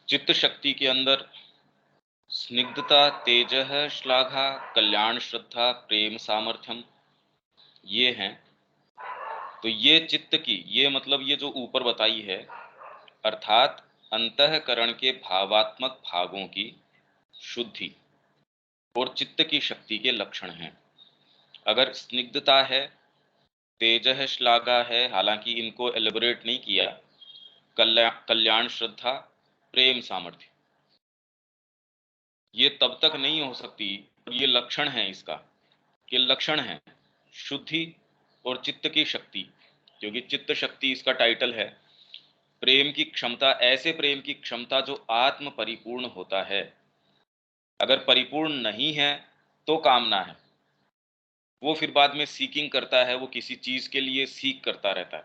चित्त शक्ति के अंदर स्निग्धता, तेजः, श्लाघा, कल्याण, श्रद्धा, प्रेम, सामर्थ्यम, ये हैं। तो ये चित्त की, ये मतलब ये जो ऊपर बताई है, अर्थात अंतःकरण के भावात्मक भागों की शुद्धि और चित्त की शक्ति के लक्षण हैं। अगर स्निग्धता है, तेजः, श्लाघा है, हालांकि इनको एलिबरेट नहीं किया, कल्याण, श्रद्धा, प्रेम, सामर्थ्य, ये तब तक नहीं हो सकती। ये लक्षण है इसका, ये लक्षण है शुद्धि और चित्त की शक्ति, क्योंकि चित्त शक्ति इसका टाइटल है। प्रेम की क्षमता, ऐसे प्रेम की क्षमता जो आत्म परिपूर्ण होता है। अगर परिपूर्ण नहीं है तो कामना है, वो फिर बाद में सीकिंग करता है, वो किसी चीज के लिए सीख करता रहता है,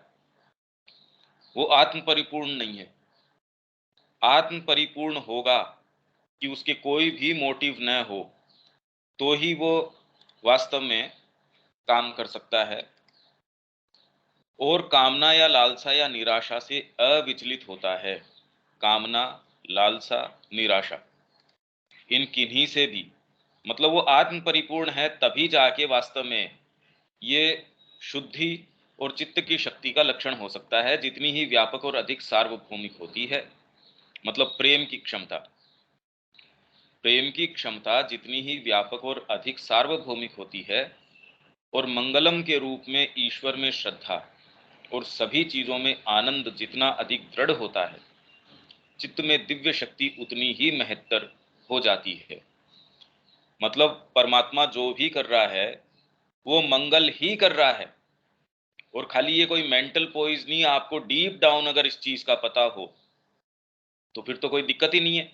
वो आत्म परिपूर्ण नहीं है। आत्म परिपूर्ण होगा कि उसके कोई भी मोटिव न हो, तो ही वो वास्तव में काम कर सकता है और कामना या लालसा या निराशा से अविचलित होता है। कामना, लालसा, निराशा, इन किन्हीं से भी, मतलब वो आत्म परिपूर्ण है तभी जाके वास्तव में ये शुद्धि और चित्त की शक्ति का लक्षण हो सकता है। जितनी ही व्यापक और अधिक सार्वभौमिक होती है, मतलब प्रेम की क्षमता, प्रेम की क्षमता जितनी ही व्यापक और अधिक सार्वभौमिक होती है, और मंगलम के रूप में ईश्वर में श्रद्धा और सभी चीजों में आनंद जितना अधिक दृढ़ होता है, चित्त में दिव्य शक्ति उतनी ही महत्तर हो जाती है। मतलब परमात्मा जो भी कर रहा है वो मंगल ही कर रहा है, और खाली ये कोई मेंटल पोइज नहीं, आपको डीप डाउन अगर इस चीज का पता हो तो फिर तो कोई दिक्कत ही नहीं है।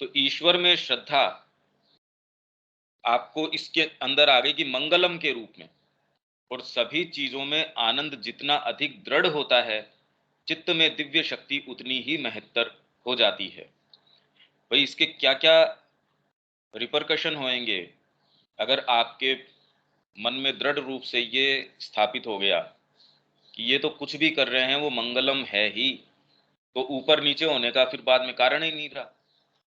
तो ईश्वर में श्रद्धा आपको इसके अंदर आ गई कि मंगलम के रूप में, और सभी चीजों में आनंद जितना अधिक दृढ़ होता है, चित्त में दिव्य शक्ति उतनी ही महत्तर हो जाती है। भाई इसके क्या क्या रिपरकशन होंगे अगर आपके मन में दृढ़ रूप से ये स्थापित हो गया कि ये तो कुछ भी कर रहे हैं वो मंगलम है ही, तो ऊपर नीचे होने का फिर बाद में कारण ही नहीं रहा।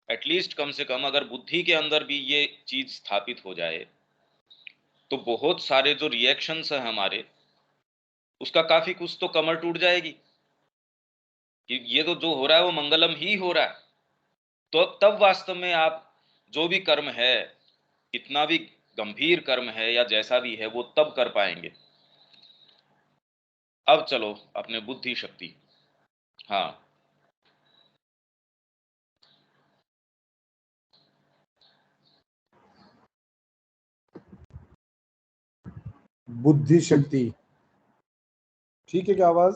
एटलीस्ट कम से कम अगर बुद्धि के अंदर भी ये चीज स्थापित हो जाए तो बहुत सारे जो रिएक्शंस हैं हमारे, उसका काफी कुछ तो कमर टूट जाएगी कि ये तो जो हो रहा है वो मंगलम ही हो रहा है। तो तब वास्तव में आप जो भी कर्म है, कितना भी गंभीर कर्म है या जैसा भी है, वो तब कर पाएंगे। अब चलो अपने बुद्धि शक्ति। हाँ, बुद्धि शक्ति, ठीक है क्या आवाज?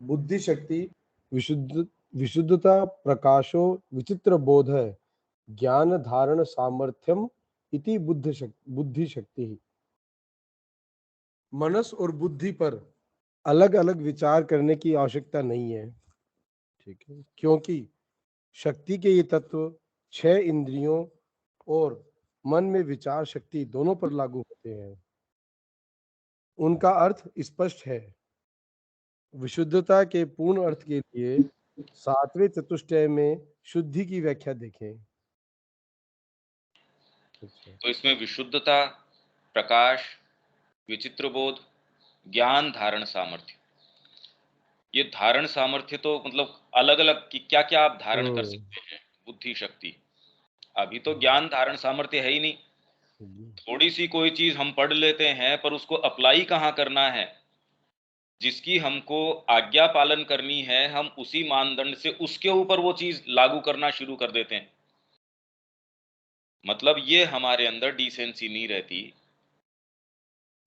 बुद्धि शक्ति विशुद्धता, प्रकाशो, विचित्र बोध है, ज्ञान धारण सामर्थ्यम इति बुद्धि शक्ति। मनस और बुद्धि पर अलग अलग विचार करने की आवश्यकता नहीं है, ठीक है, क्योंकि शक्ति के ये तत्व 6 इंद्रियों और मन में विचार शक्ति दोनों पर लागू होते हैं। उनका अर्थ स्पष्ट है। विशुद्धता के पूर्ण अर्थ के लिए 7वें चतुष्टय में शुद्धि की व्याख्या देखें। तो इसमें विशुद्धता, प्रकाश, विचित्र बोध, ज्ञान धारण सामर्थ्य, ये धारण सामर्थ्य तो मतलब अलग अलग कि क्या क्या आप धारण कर सकते हैं बुद्धि शक्ति। अभी तो ज्ञान धारण सामर्थ्य है ही नहीं। थोड़ी सी कोई चीज हम पढ़ लेते हैं पर उसको अप्लाई कहाँ करना है, जिसकी हमको आज्ञा पालन करनी है, हम उसी मानदंड से उसके ऊपर वो चीज लागू करना शुरू कर देते हैं। मतलब ये हमारे अंदर डिसेंसी नहीं रहती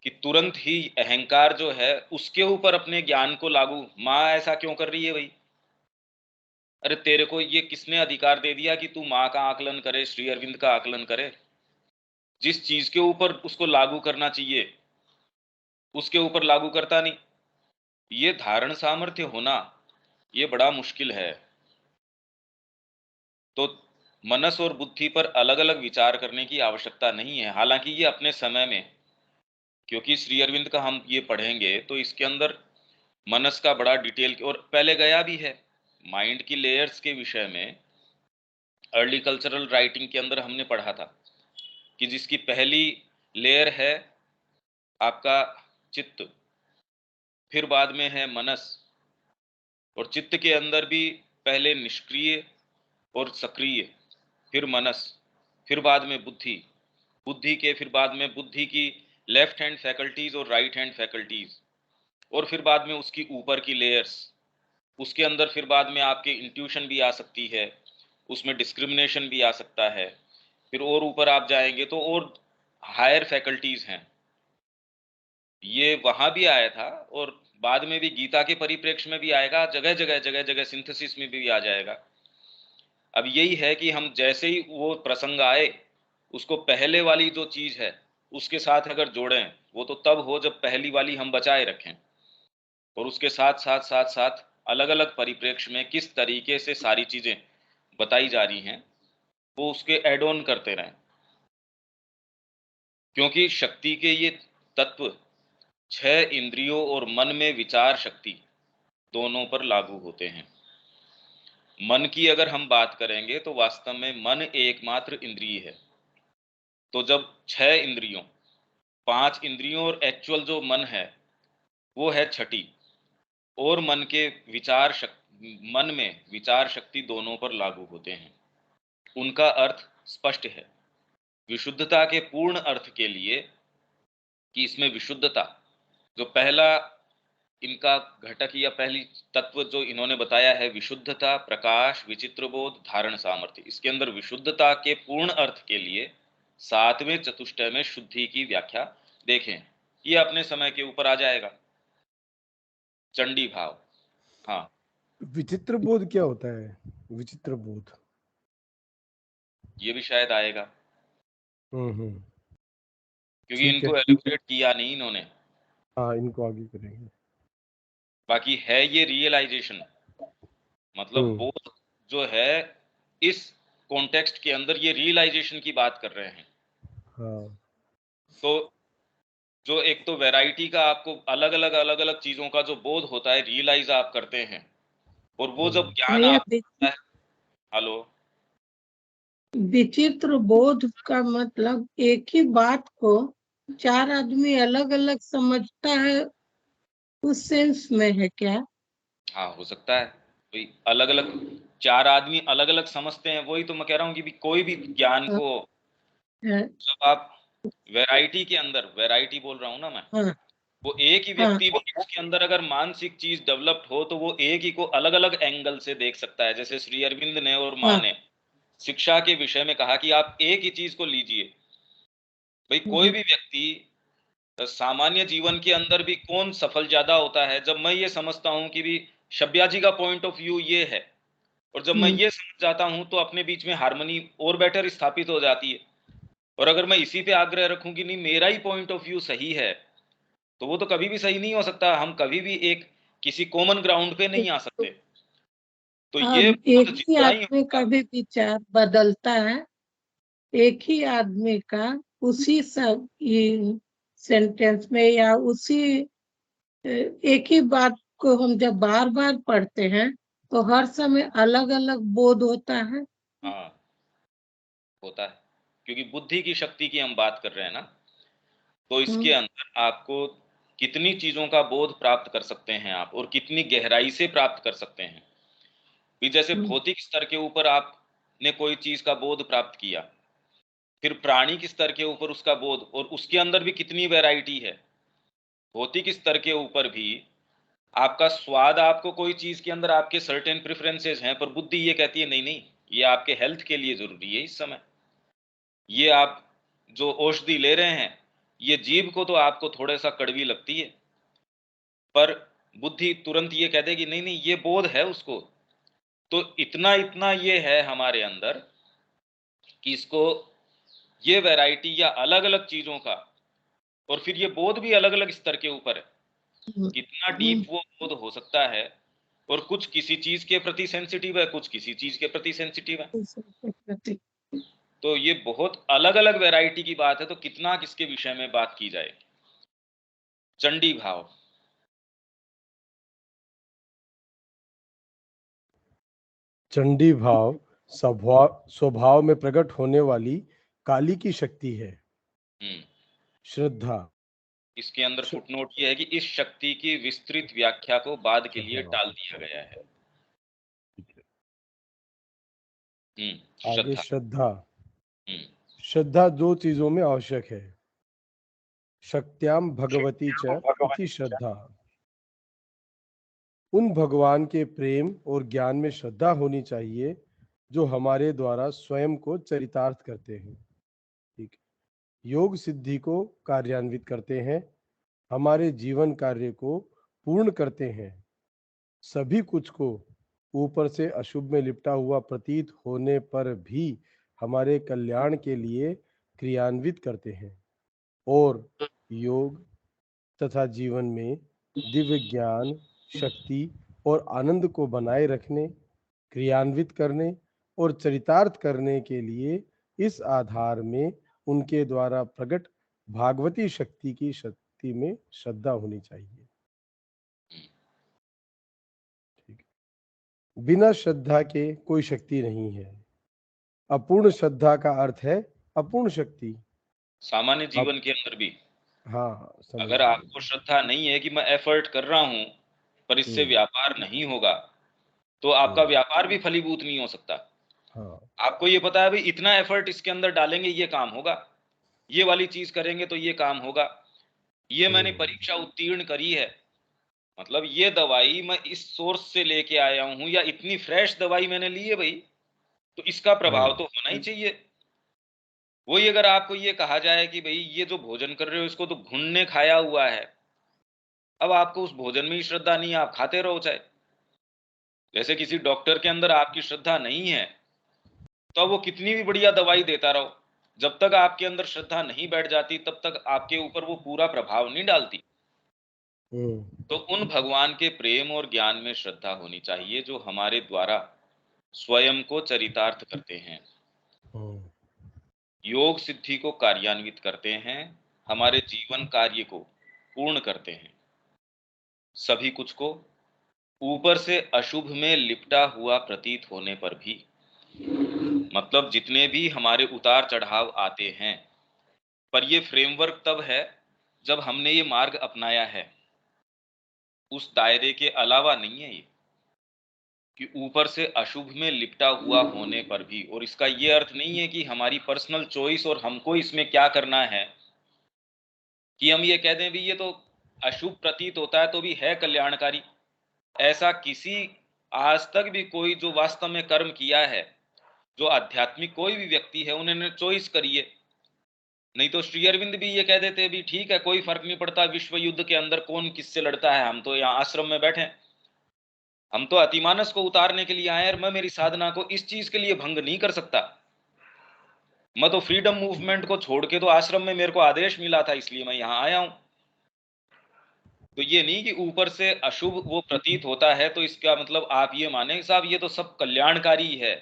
कि तुरंत ही अहंकार जो है उसके ऊपर अपने ज्ञान को लागू। माँ ऐसा क्यों कर रही है भाई? अरे तेरे को ये किसने अधिकार दे दिया कि तू माँ का आकलन करे, श्री अरविंद का आकलन करे? जिस चीज के ऊपर उसको लागू करना चाहिए उसके ऊपर लागू करता नहीं। ये धारण सामर्थ्य होना ये बड़ा मुश्किल है। तो मनस और बुद्धि पर अलग अलग विचार करने की आवश्यकता नहीं है। हालांकि ये अपने समय में, क्योंकि श्री अरविंद का हम ये पढ़ेंगे तो इसके अंदर मनस का बड़ा डिटेल और पहले गया भी है माइंड की लेयर्स के विषय में। अर्ली कल्चरल राइटिंग के अंदर हमने पढ़ा था कि जिसकी पहली लेयर है आपका चित्त, फिर बाद में है मनस, और चित्त के अंदर भी पहले निष्क्रिय और सक्रिय, फिर मनस, फिर बाद में बुद्धि, बुद्धि के फिर बाद में बुद्धि की लेफ्ट हैंड फैकल्टीज और राइट हैंड फैकल्टीज, और फिर बाद में उसकी ऊपर की लेयर्स, उसके अंदर फिर बाद में आपके इंट्यूशन भी आ सकती है, उसमें डिस्क्रिमिनेशन भी आ सकता है, फिर और ऊपर आप जाएंगे तो और हायर फैकल्टीज हैं। ये वहां भी आया था और बाद में भी गीता के परिप्रेक्ष्य में भी आएगा, जगह जगह जगह जगह सिंथेसिस में भी आ जाएगा। अब यही है कि हम जैसे ही वो प्रसंग आए उसको पहले वाली जो चीज है उसके साथ अगर जोड़ें, वो तो तब हो जब पहली वाली हम बचाए रखें, और उसके साथ साथ साथ साथ अलग अलग परिप्रेक्ष्य में किस तरीके से सारी चीजें बताई जा रही हैं वो उसके एड ऑन करते रहें। क्योंकि शक्ति के ये तत्व 6 इंद्रियों और मन में विचार शक्ति दोनों पर लागू होते हैं। मन की अगर हम बात करेंगे तो वास्तव में मन एकमात्र इंद्रिय है। तो जब 6 इंद्रियों, 5 इंद्रियों और एक्चुअल जो मन है वो है छठी, और मन के विचार शक्ति, मन में विचार शक्ति दोनों पर लागू होते हैं। उनका अर्थ स्पष्ट है। विशुद्धता के पूर्ण अर्थ के लिए कि इसमें विशुद्धता जो पहला इनका घटक या पहली तत्व जो इन्होंने बताया है, विशुद्धता, प्रकाश, विचित्र बोध, धारण सामर्थ्य, इसके अंदर विशुद्धता के पूर्ण अर्थ के लिए 7वें चतुष्टय में शुद्धि की व्याख्या देखें। ये अपने समय के ऊपर आ जाएगा, चंडी भाव। हाँ, विचित्र बोध क्या होता है? विचित्र बोध ये भी शायद आएगा हम्म। क्योंकि ठीक है, इनको एलिब्रेट किया नहीं इन्होंने। हाँ इनको आगे करेंगे। बाकी है ये रियलाइजेशन, मतलब हम्म। बोध जो है इस कॉन्टेक्स्ट के अंदर ये रियलाइजेशन की बात कर रहे हैं। हाँ तो जो एक तो वैरायटी का आपको अलग अलग चीजों का जो बोध होता है, रियलाइज आप करते हैं, और वो जब ज्ञान भैया आप है। हेलो, विचित्र बोध का मतलब एक ही बात को 4 आदमी अलग अलग समझता है, उस सेंस में है क्या? हाँ हो सकता है भाई, अलग अलग 4 आदमी अलग अलग समझते हैं, वही तो मैं कह रहा हूँ कि भी कोई भी ज्ञान हाँ, को हाँ, जब आप वैरायटी के अंदर, वैरायटी बोल रहा हूँ ना मैं, हाँ, वो एक ही हाँ, व्यक्ति भी उसके अंदर अगर मानसिक चीज डेवलप्ड हो तो वो एक ही को अलग अलग एंगल से देख सकता है। जैसे श्री अरविंद ने और माँ हाँ, ने शिक्षा के विषय में कहा कि आप एक ही चीज को लीजिए। भाई कोई भी व्यक्ति सामान्य जीवन के अंदर भी कौन सफल ज्यादा होता है, जब मैं ये समझता हूँ कि भी शब्या जी का पॉइंट ऑफ व्यू ये है, और जब मैं ये समझ जाता हूँ तो अपने बीच में हार्मनी और बेटर स्थापित हो जाती है। और अगर मैं इसी पे आग्रह रखूं कि नहीं मेरा ही पॉइंट ऑफ व्यू सही है, तो वो तो कभी भी सही नहीं हो सकता। हम कभी भी एक किसी कॉमन ग्राउंड पे नहीं आ सकते। तो ये अब एक बोध ही जितना ही आदमी का होगा। भी विचार बदलता है। एक ही आदमी का उसी सब सेंटेंस में या उसी एक ही बात को हम जब बार बार पढ़ते हैं तो हर समय अलग अलग बोध होता है। हाँ होता है, क्योंकि बुद्धि की शक्ति की हम बात कर रहे हैं ना, तो इसके अंदर आपको कितनी चीजों का बोध प्राप्त कर सकते हैं आप, और कितनी गहराई से प्राप्त कर सकते हैं। भी जैसे भौतिक स्तर के ऊपर आपने कोई चीज का बोध प्राप्त किया, फिर प्राणी के स्तर के ऊपर उसका बोध, और उसके अंदर भी कितनी वैरायटी है। भौतिक स्तर के ऊपर भी आपका स्वाद, आपको कोई चीज के अंदर आपके सर्टेन प्रेफरेंसेस हैं, पर बुद्धि ये कहती है नहीं नहीं, ये आपके हेल्थ के लिए जरूरी है इस समय। ये आप जो औषधि ले रहे हैं, ये जीभ को तो आपको थोड़ा सा कड़वी लगती है, पर बुद्धि तुरंत ये कह देगी नहीं नहीं, ये बोध है उसको। तो इतना इतना ये है हमारे अंदर कि इसको, ये वैरायटी या अलग अलग चीजों का, और फिर ये बोध भी अलग अलग स्तर के ऊपर है, कितना डीप वो बोध हो सकता है। और कुछ किसी चीज के प्रति सेंसिटिव है, कुछ किसी चीज के प्रति सेंसिटिव है। तो ये बहुत अलग अलग वैरायटी की बात है, तो कितना किसके विषय में बात की जाए। चंडी भाव। चंडी भाव स्वभाव में प्रकट होने वाली काली की शक्ति है। हम्म, श्रद्धा इसके अंदर श- फुटनोट ये है कि इस शक्ति की विस्तृत व्याख्या को बाद के लिए श्रद्धा टाल दिया गया है। आगे श्रद्धा। श्रद्धा। हम्म, श्रद्धा दो चीजों में आवश्यक है। शक्त्याम भगवती च इति श्रद्धा। उन भगवान के प्रेम और ज्ञान में श्रद्धा होनी चाहिए जो हमारे द्वारा स्वयं को चरितार्थ करते हैं। ठीक है। योग सिद्धि को कार्यान्वित करते हैं, हमारे जीवन कार्य को पूर्ण करते हैं, सभी कुछ को ऊपर से अशुभ में लिपटा हुआ प्रतीत होने पर भी हमारे कल्याण के लिए क्रियान्वित करते हैं, और योग तथा जीवन में दिव्य ज्ञान, शक्ति और आनंद को बनाए रखने, क्रियान्वित करने और चरितार्थ करने के लिए इस आधार में उनके द्वारा प्रकट भागवती शक्ति की शक्ति में श्रद्धा होनी चाहिए। ठीक है। बिना श्रद्धा के कोई शक्ति नहीं है। अपूर्ण श्रद्धा का अर्थ है अपूर्ण शक्ति। सामान्य अब जीवन के अंदर भी हाँ, समझ अगर गए। आपको श्रद्धा नहीं है कि मैं एफर्ट कर रहा हूं पर इससे व्यापार नहीं होगा, तो आपका व्यापार भी फलीभूत नहीं हो सकता। हाँ, आपको ये पता है भाई इतना एफर्ट इसके अंदर डालेंगे ये काम होगा, ये वाली चीज करेंगे तो ये काम होगा, ये मैंने परीक्षा उत्तीर्ण करी है, मतलब ये दवाई मैं इस सोर्स से लेके आया हूं या इतनी फ्रेश दवाई मैंने ली है भाई, तो इसका प्रभाव तो होना ही चाहिए। वही अगर आपको ये कहा जाए कि भाई ये जो भोजन कर रहे हो इसको तो घुन ने खाया हुआ है, अब आपको उस भोजन में ही श्रद्धा नहीं है, आप खाते रहो चाहे। जैसे किसी डॉक्टर के अंदर आपकी श्रद्धा नहीं है तो वो कितनी भी बढ़िया दवाई देता रहो, जब तक आपके अंदर श्रद्धा नहीं बैठ जाती तब तक आपके ऊपर वो पूरा प्रभाव नहीं डालती। तो उन भगवान के प्रेम और ज्ञान में श्रद्धा होनी चाहिए जो हमारे द्वारा स्वयं को चरितार्थ करते हैं, योग सिद्धि को कार्यान्वित करते हैं, हमारे जीवन कार्य को पूर्ण करते हैं, सभी कुछ को ऊपर से अशुभ में लिपटा हुआ प्रतीत होने पर भी, मतलब जितने भी हमारे उतार चढ़ाव आते हैं, पर ये फ्रेमवर्क तब है जब हमने ये मार्ग अपनाया है, उस दायरे के अलावा नहीं है ये कि ऊपर से अशुभ में लिपटा हुआ होने पर भी। और इसका ये अर्थ नहीं है कि हमारी पर्सनल चॉइस और हमको इसमें क्या करना है, कि हम ये कह दें भी ये तो अशुभ प्रतीत होता है तो भी है कल्याणकारी। ऐसा किसी आज तक भी कोई जो वास्तव में कर्म किया है, जो आध्यात्मिक कोई भी व्यक्ति है, उन्होंने चॉइस करी है। नहीं तो श्री अरविंद भी ये कह देते भी ठीक है कोई फर्क नहीं पड़ता विश्व युद्ध के अंदर कौन किससे लड़ता है, हम तो यहाँ आश्रम में बैठे, हम तो अतिमानस को उतारने के लिए आए हैं, और मैं मेरी साधना को इस चीज के लिए भंग नहीं कर सकता। मैं तो फ्रीडम मूवमेंट को छोड़ के तो आश्रम में मेरे को आदेश मिला था इसलिए मैं यहाँ आया हूं। तो ये नहीं कि ऊपर से अशुभ वो प्रतीत होता है तो इसका मतलब आप ये माने साहब ये तो सब कल्याणकारी है,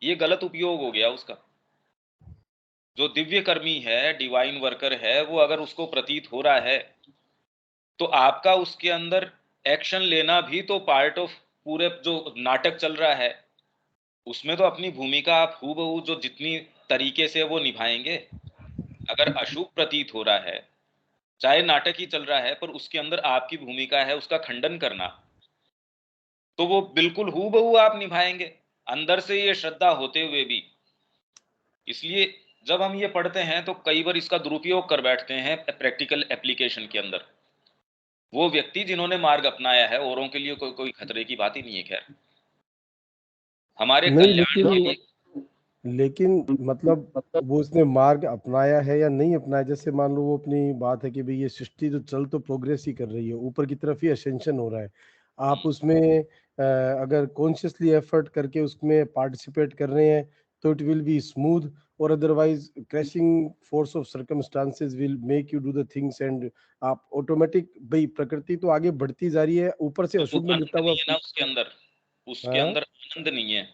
ये गलत उपयोग हो गया उसका। जो दिव्य कर्मी है, डिवाइन वर्कर है, वो अगर उसको प्रतीत हो रहा है तो आपका उसके अंदर एक्शन लेना भी तो पार्ट ऑफ पूरे जो नाटक चल रहा है उसमें तो अपनी भूमिका आप हूबहू जो जितनी तरीके से वो निभाएंगे। अगर अशुभ प्रतीत हो रहा है, चाहे नाटक ही चल रहा है, पर उसके अंदर आपकी भूमिका है उसका खंडन करना, तो वो बिल्कुल हूबहू आप निभाएंगे अंदर से ये श्रद्धा होते हुए भी। इसलिए जब हम ये पढ़ते हैं तो कई बार इसका दुरुपयोग कर बैठते हैं प्रैक्टिकल एप्लीकेशन के अंदर। वो व्यक्ति जिन्होंने मार्ग अपनाया है, औरों के लिए कोई खतरे की बात ही नहीं है। खैर हमारे नहीं, कल्याण के लिए लेकिन मतलब वो उसने मार्ग अपनाया है या नहीं अपनाया, जैसे मान लो वो अपनी बात है कि भाई ये सृष्टि तो चल तो प्रोग्रेस ही कर रही है, ऊपर की तरफ ही असेंशन हो रहा है, आप उसमें अगर कॉन्शियसली एफर्ट करके उसमें पार्टिसिपेट कर रहे हैं तो इट विल बी स्मूथ, और otherwise crashing force of circumstances will make you do the things, and आप ऑटोमेटिक, भाई प्रकृति तो आगे बढ़ती जा रही है, ऊपर से तो वो अशुभ में लिपटा आनंद हुआ। नहीं है ना उसके अंदर, उसके हाँ, अंदर आनंद नहीं है।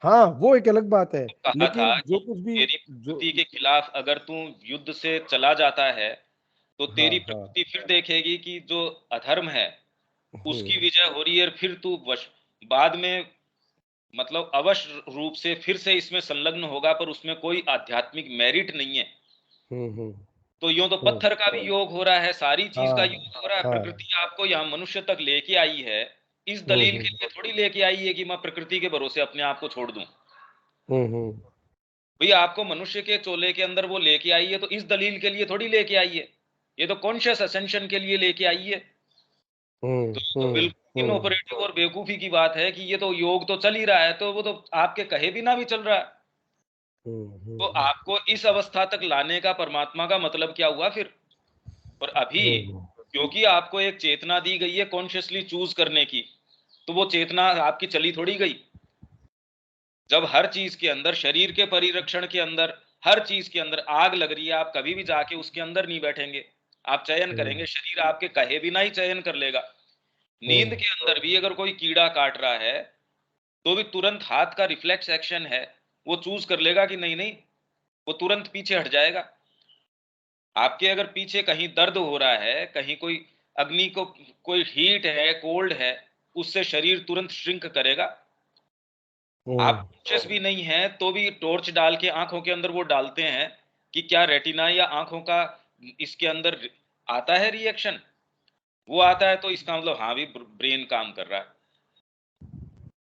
हाँ, वो एक अलग बात है, कहा था लेकिन कि जो कुछ भी तेरी जो प्रकृति के खिलाफ अगर तू युद्ध से चला जाता है तो हाँ, तेरी हाँ, प्रकृति फिर देखेगी कि जो अधर्म है उसकी विजय हो रही है, फिर तू बाद में मतलब अवश्य रूप से फिर से इसमें संलग्न होगा, पर उसमें कोई आध्यात्मिक मेरिट नहीं है। हम्म। तो यूं तो पत्थर का भी योग हो रहा है, सारी चीज का हाँ योग हो रहा है। हाँ। प्रकृति आपको यहाँ मनुष्य तक लेके आई है, इस दलील के हम्म लिए थोड़ी लेके आई है कि मैं प्रकृति के भरोसे अपने आप को छोड़ दूं। हम्म। भैया आपको मनुष्य के चोले के अंदर वो लेके आई है, तो इस दलील के लिए थोड़ी लेके आई है, ये तो कॉन्शियस असेंशन के लिए लेके आई है। तो ये तो बिल्कुल हम्म। इनऑपरेटिव और बेवकूफी की बात है कि ये तो योग तो चल ही रहा है, तो वो तो आपके कहे बिना भी चल रहा है। तो हम्म। आपको इस अवस्था तक लाने का परमात्मा का मतलब क्या हुआ फिर? और अभी क्योंकि आपको एक चेतना दी गई है कॉन्शियसली चूज करने की, तो वो चेतना आपकी चली थोड़ी गई। जब हर चीज के अंदर, शरीर के परिरक्षण के अंदर, हर चीज के अंदर आग लग रही है, आप कभी भी जाके उसके अंदर नहीं बैठेंगे, आप चयन करेंगे, शरीर आपके कहे बिना ही चयन कर लेगा। नींद के अंदर भी अगर कोई कीड़ा काट रहा है, तो भी तुरंत हाथ का रिफ्लेक्स एक्शन है, वो चूज कर लेगा कि नहीं नहीं, वो तुरंत पीछे हट जाएगा। आपके अगर पीछे कहीं दर्द हो रहा है, कहीं कोई अग्नि को, कोई हीट है, कोल्ड है, उससे शरीर तुरंत श्रिंक करेगा। आप कॉन्शियस भी नहीं है तो भी टॉर्च डाल के आंखों के अंदर वो डालते हैं कि क्या रेटिना या आंखों का इसके अंदर आता है रिएक्शन, वो आता है तो इसका मतलब हाँ भी ब्रेन काम कर रहा है।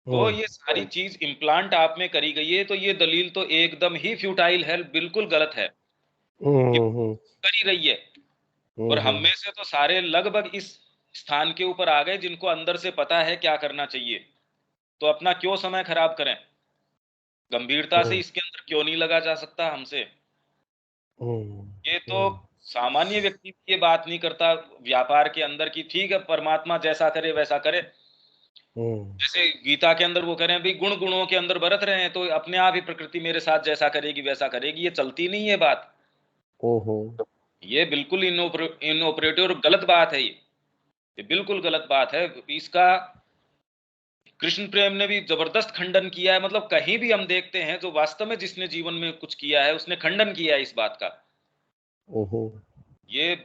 तो ये सारी चीज इम्प्लांट आप में करी गई है, तो ये दलील तो एकदम ही फ्यूटाइल है, बिल्कुल गलत है कि करी रही है। और हम में से तो सारे लगभग इस स्थान के ऊपर आ गए जिनको अंदर से पता है क्या करना चाहिए, तो अपना क्यों समय खराब करें? गंभीरता से इसके अंदर क्यों नहीं लगा जा सकता हमसे? ये तो सामान्य व्यक्ति भी ये बात नहीं करता व्यापार के अंदर कि ठीक है परमात्मा जैसा करे वैसा करे। जैसे गीता के अंदर वो कह रहे हैं भाई गुण गुणों के अंदर बरत रहे हैं, तो अपने आप ही प्रकृति मेरे साथ जैसा करेगी वैसा करेगी, ये चलती नहीं है बात। ओहो। ये बिल्कुल इनऑपरेटिव और गलत बात है। ये बिल्कुल गलत बात है। इसका कृष्ण प्रेम ने भी जबरदस्त खंडन किया है। मतलब कहीं भी हम देखते हैं जो वास्तव में जिसने जीवन में कुछ किया है उसने खंडन किया है इस बात का। ओहो। ये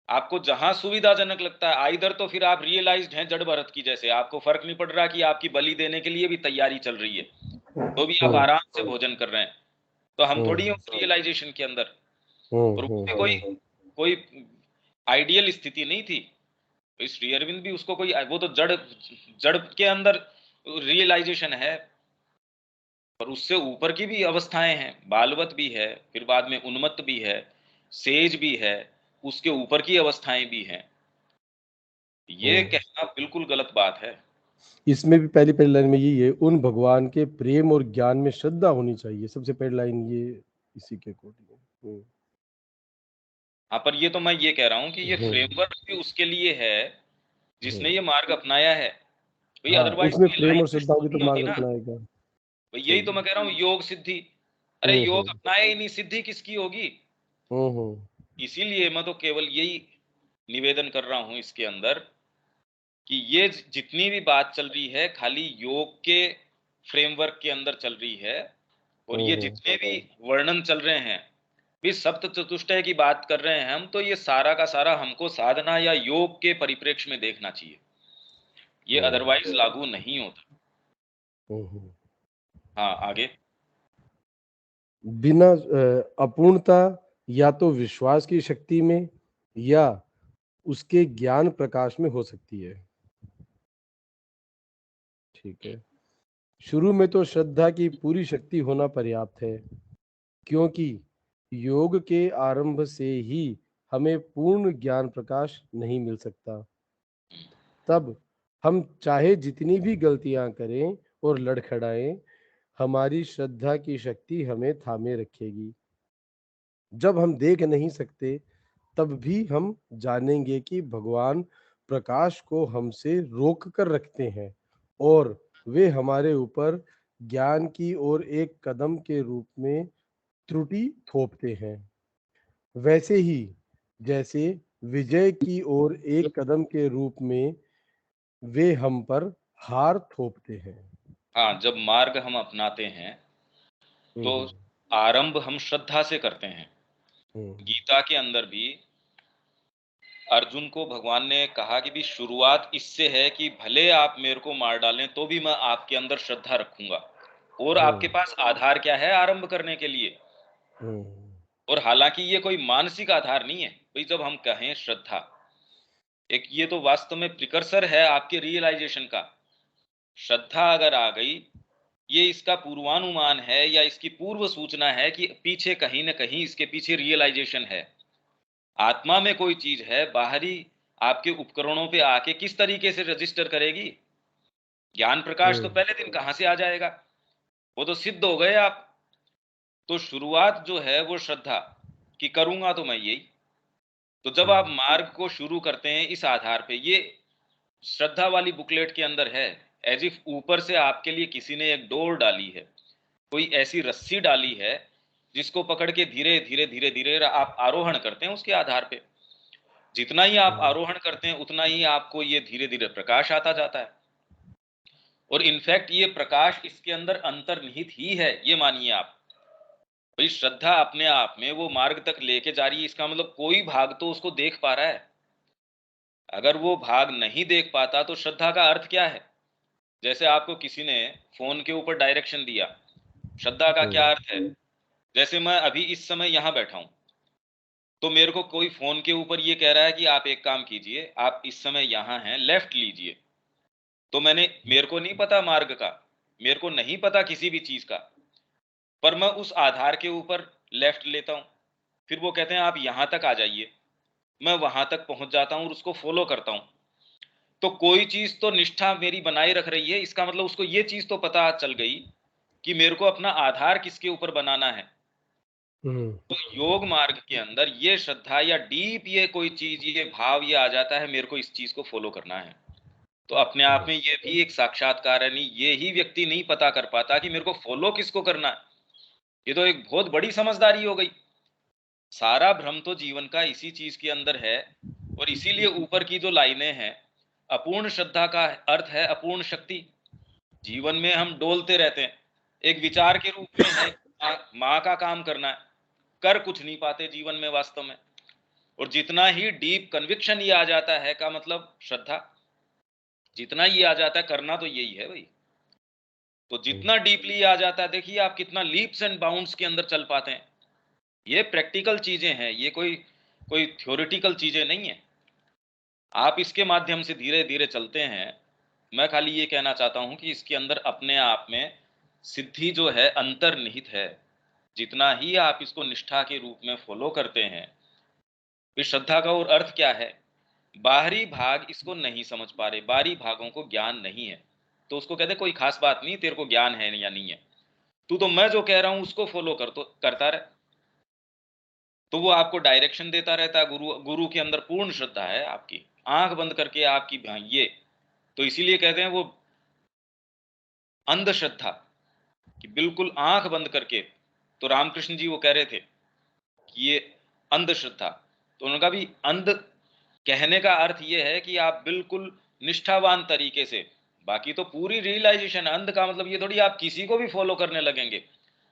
आपको जहां सुविधाजनक लगता है, आइदर तो फिर आप रियलाइज्ड हैं जड़ भरत की जैसे, आपको फर्क नहीं पड़ रहा कि आपकी बलि देने के लिए भी तैयारी चल रही है, तो भी आप आराम से भोजन कर रहे हैं। तो हम थोड़ी हैं उस रियलाइजेशन के अंदर। और वो भी कोई कोई आइडियल स्थिति नहीं थी। तो श्री अरविंद भी उसको कोई, वो तो जड़ जड़ के अंदर रियलाइजेशन है। और उससे ऊपर की भी अवस्थाएं हैं, बालवत भी है, फिर बाद में उन्मत्त भी है, सेज भी है, उसके ऊपर की अवस्थाएं भी हैं। ये कहना बिल्कुल गलत बात है। इसमें भी पहली पहली लाइन में यही है, उन भगवान के प्रेम और ज्ञान में श्रद्धा होनी चाहिए, सबसे पहली लाइन ये इसी के अकॉर्डिंग है। हाँ, पर ये तो मैं ये कह रहा हूँ कि ये फ्रेमवर्क भी उसके लिए है जिसने ये मार्ग अपनाया है भाई, हाँ, अदरवाइज उसमें ये प्रेम लाइन और श्रद्धा होगी तो नहीं होती मार्ग ना। अपनाएगा। भाई यही सही तो है। मैं कह रहा हूँ, योग सिद्धि, अरे योग अपनाए ही नहीं, सिद्धि किसकी होगी? हम्म। इसीलिए मैं तो केवल यही निवेदन कर रहा हूँ इसके अंदर कि ये जितनी भी बात चल रही है खाली योग के फ्रेमवर्क के अंदर चल रही है। और ये जितने भी वर्णन चल रहे हैं भी सप्त चतुष्टय की बात कर रहे हैं हम, तो ये सारा का सारा हमको साधना या योग के परिप्रेक्ष्य में देखना चाहिए, ये अदरवाइज लागू नहीं होता। हाँ आगे। बिना अपूर्णता या तो विश्वास की शक्ति में या उसके ज्ञान प्रकाश में हो सकती है। ठीक है। शुरू में तो श्रद्धा की पूरी शक्ति होना पर्याप्त है, क्योंकि योग के आरंभ से ही हमें पूर्ण ज्ञान प्रकाश नहीं मिल सकता। तब हम चाहे जितनी भी गलतियां करें और लड़खड़ाएं, हमारी श्रद्धा की शक्ति हमें थामे रखेगी। जब हम देख नहीं सकते तब भी हम जानेंगे कि भगवान प्रकाश को हमसे रोक कर रखते हैं और वे हमारे ऊपर ज्ञान की ओर एक कदम के रूप में त्रुटि थोपते हैं, वैसे ही जैसे विजय की ओर एक कदम के रूप में वे हम पर हार थोपते हैं। हाँ, जब मार्ग हम अपनाते हैं तो आरंभ हम श्रद्धा से करते हैं। हम्म। गीता के अंदर भी अर्जुन को भगवान ने कहा कि भी शुरुआत इससे है कि भले आप मेरे को मार डालें तो भी मैं आपके अंदर श्रद्धा रखूंगा, और आपके पास आधार क्या है आरंभ करने के लिए। और हालांकि ये कोई मानसिक आधार नहीं है भाई, जब हम कहें श्रद्धा, एक ये तो वास्तव में प्रिकर्सर है आपके रियलाइजेशन का। श्रद्धा अगर आ गई, ये इसका पूर्वानुमान है या इसकी पूर्व सूचना है कि पीछे कहीं ना कहीं इसके पीछे रियलाइजेशन है। आत्मा में कोई चीज है, बाहरी आपके उपकरणों पे आके किस तरीके से रजिस्टर करेगी? ज्ञान प्रकाश तो पहले दिन कहां से आ जाएगा, वो तो सिद्ध हो गए आप। तो शुरुआत जो है वो श्रद्धा कि करूंगा तो मैं यही। तो जब आप मार्ग को शुरू करते हैं इस आधार पे, ये श्रद्धा वाली बुकलेट के अंदर है, एज इफ ऊपर से आपके लिए किसी ने एक डोर डाली है, कोई ऐसी रस्सी डाली है जिसको पकड़ के धीरे धीरे धीरे धीरे आप आरोहण करते हैं। उसके आधार पे जितना ही आप आरोहण करते हैं उतना ही आपको ये धीरे धीरे प्रकाश आता जाता है। और इनफैक्ट ये प्रकाश इसके अंदर अंतर्निहित ही है, ये मानिए आप। भाई श्रद्धा अपने आप में वो मार्ग तक लेके जा रही है, इसका मतलब कोई भाग तो उसको देख पा रहा है। अगर वो भाग नहीं देख पाता तो श्रद्धा का अर्थ क्या है? जैसे आपको किसी ने फोन के ऊपर डायरेक्शन दिया, श्रद्धा का क्या अर्थ है? जैसे मैं अभी इस समय यहां बैठा हूं, तो मेरे को कोई फोन के ऊपर ये कह रहा है कि आप एक काम कीजिए, आप इस समय यहां हैं, लेफ्ट लीजिए। तो मेरे को नहीं पता मार्ग का, मेरे को नहीं पता किसी भी चीज का, पर मैं उस आधार के ऊपर लेफ्ट लेता हूं। फिर वो कहते हैं आप यहां तक आ जाइए, मैं वहां तक पहुंच जाता हूं और उसको फॉलो करता हूं। तो कोई चीज तो निष्ठा मेरी बनाए रख रही है, इसका मतलब उसको ये चीज तो पता चल गई कि मेरे को अपना आधार किसके ऊपर बनाना है। तो योग मार्ग के अंदर ये श्रद्धा या डीप ये कोई चीज, ये भाव ये आ जाता है, मेरे को इस चीज को फॉलो करना है। तो अपने आप में ये भी एक साक्षात्कार है। नहीं, ये ही व्यक्ति नहीं पता कर पाता कि मेरे को फॉलो किसको करना है, ये तो एक बहुत बड़ी समझदारी हो गई। सारा भ्रम तो जीवन का इसी चीज के अंदर है। और इसीलिए ऊपर की जो लाइनें हैं, अपूर्ण श्रद्धा का अर्थ है अपूर्ण शक्ति। जीवन में हम डोलते रहते हैं, एक विचार के रूप में है माँ का काम करना है, कर कुछ नहीं पाते जीवन में वास्तव में। और जितना ही डीप कन्विक्शन ये आ जाता है का मतलब श्रद्धा, जितना ये आ जाता है करना तो यही है भाई। तो जितना डीपली आ जाता है, देखिए आप कितना लीप्स एंड बाउंड्स के अंदर चल पाते हैं। ये प्रैक्टिकल चीजें हैं, ये कोई कोई थ्योरेटिकल चीजें नहीं है। आप इसके माध्यम से धीरे धीरे चलते हैं। मैं खाली ये कहना चाहता हूं कि इसके अंदर अपने आप में सिद्धि जो है अंतर्निहित है। जितना ही आप इसको निष्ठा के रूप में फॉलो करते हैं, इस श्रद्धा का और अर्थ क्या है? बाहरी भाग इसको नहीं समझ पा रहे, बाहरी भागों को ज्ञान नहीं है, तो उसको कहते कोई खास बात नहीं, तेरे को ज्ञान है या नहीं है, तू तो मैं जो कह रहा हूं उसको फॉलो करता रहे। तो वो आपको डायरेक्शन देता रहता है। गुरु के अंदर पूर्ण श्रद्धा है आपकी, आंख बंद करके आपकी ये, तो इसीलिए कहते हैं वो अंधश्रद्धा, कि बिल्कुल आंख बंद करके। तो रामकृष्ण जी वो कह रहे थे कि ये अंधश्रद्धा, तो उनका भी अंध कहने का अर्थ ये है कि आप बिल्कुल निष्ठावान तरीके से, बाकी तो पूरी रियलाइजेशन। अंध का मतलब ये थोड़ी आप किसी को भी फॉलो करने लगेंगे।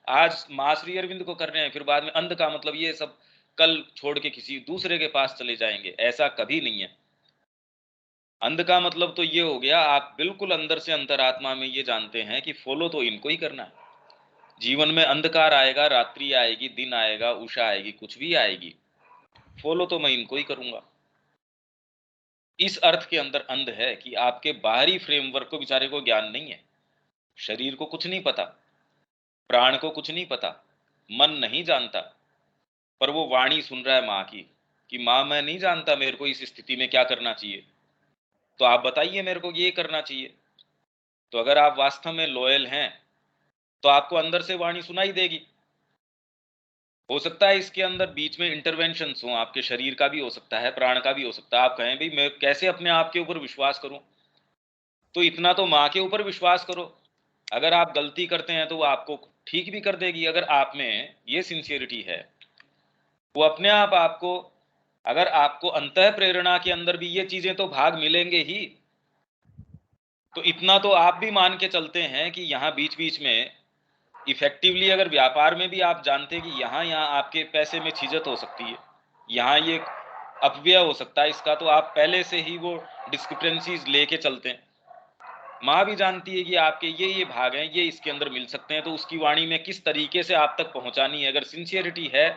आज मां श्री अरविंद को कर रहे हैं, फिर बाद में अंध का मतलब ये सब कल छोड़ के किसी दूसरे के पास चले जाएंगे, ऐसा कभी नहीं है। अंध का मतलब तो ये हो गया, आप बिल्कुल अंदर से अंतरात्मा में ये जानते हैं कि फॉलो तो इनको ही करना है। जीवन में अंधकार आएगा, रात्रि आएगी, दिन आएगा, उषा आएगी, कुछ भी आएगी, फॉलो तो मैं इनको ही करूंगा। इस अर्थ के अंदर अंध है कि आपके बाहरी फ्रेमवर्क को बेचारे को ज्ञान नहीं है। शरीर को कुछ नहीं पता, प्राण को कुछ नहीं पता, मन नहीं जानता, पर वो वाणी सुन रहा है माँ की कि माँ मैं नहीं जानता मेरे को इस स्थिति में क्या करना चाहिए, तो आप बताइए मेरे को ये करना चाहिए। तो अगर आप वास्तव में लॉयल हैं तो आपको अंदर से वाणी सुनाई देगी। हो सकता है इसके अंदर बीच में इंटरवेंशन हो, आपके शरीर का भी हो सकता है, प्राण का भी हो सकता है। आप कहें भाई मैं कैसे अपने आप के ऊपर विश्वास करूं, तो इतना तो माँ के ऊपर विश्वास करो। अगर आप गलती करते हैं तो वो आपको ठीक भी कर देगी। अगर आप में ये सिंसियरिटी है, वो अपने आप आपको, अगर आपको अंतः प्रेरणा के अंदर भी ये चीजें तो भाग मिलेंगे ही, तो इतना तो आप भी मान के चलते हैं कि यहाँ बीच बीच में इफेक्टिवली अगर व्यापार में भी आप जानते हैं कि यहाँ यहाँ आपके पैसे में छिजत हो सकती है, यहाँ ये अपव्यय हो सकता है इसका, तो आप पहले से ही वो डिस्क्रिपेंसीज लेके चलते हैं। माँ भी जानती है कि आपके ये भाग हैं, ये इसके अंदर मिल सकते हैं, तो उसकी वाणी में किस तरीके से आप तक पहुंचानी है। अगर सिंसियरिटी है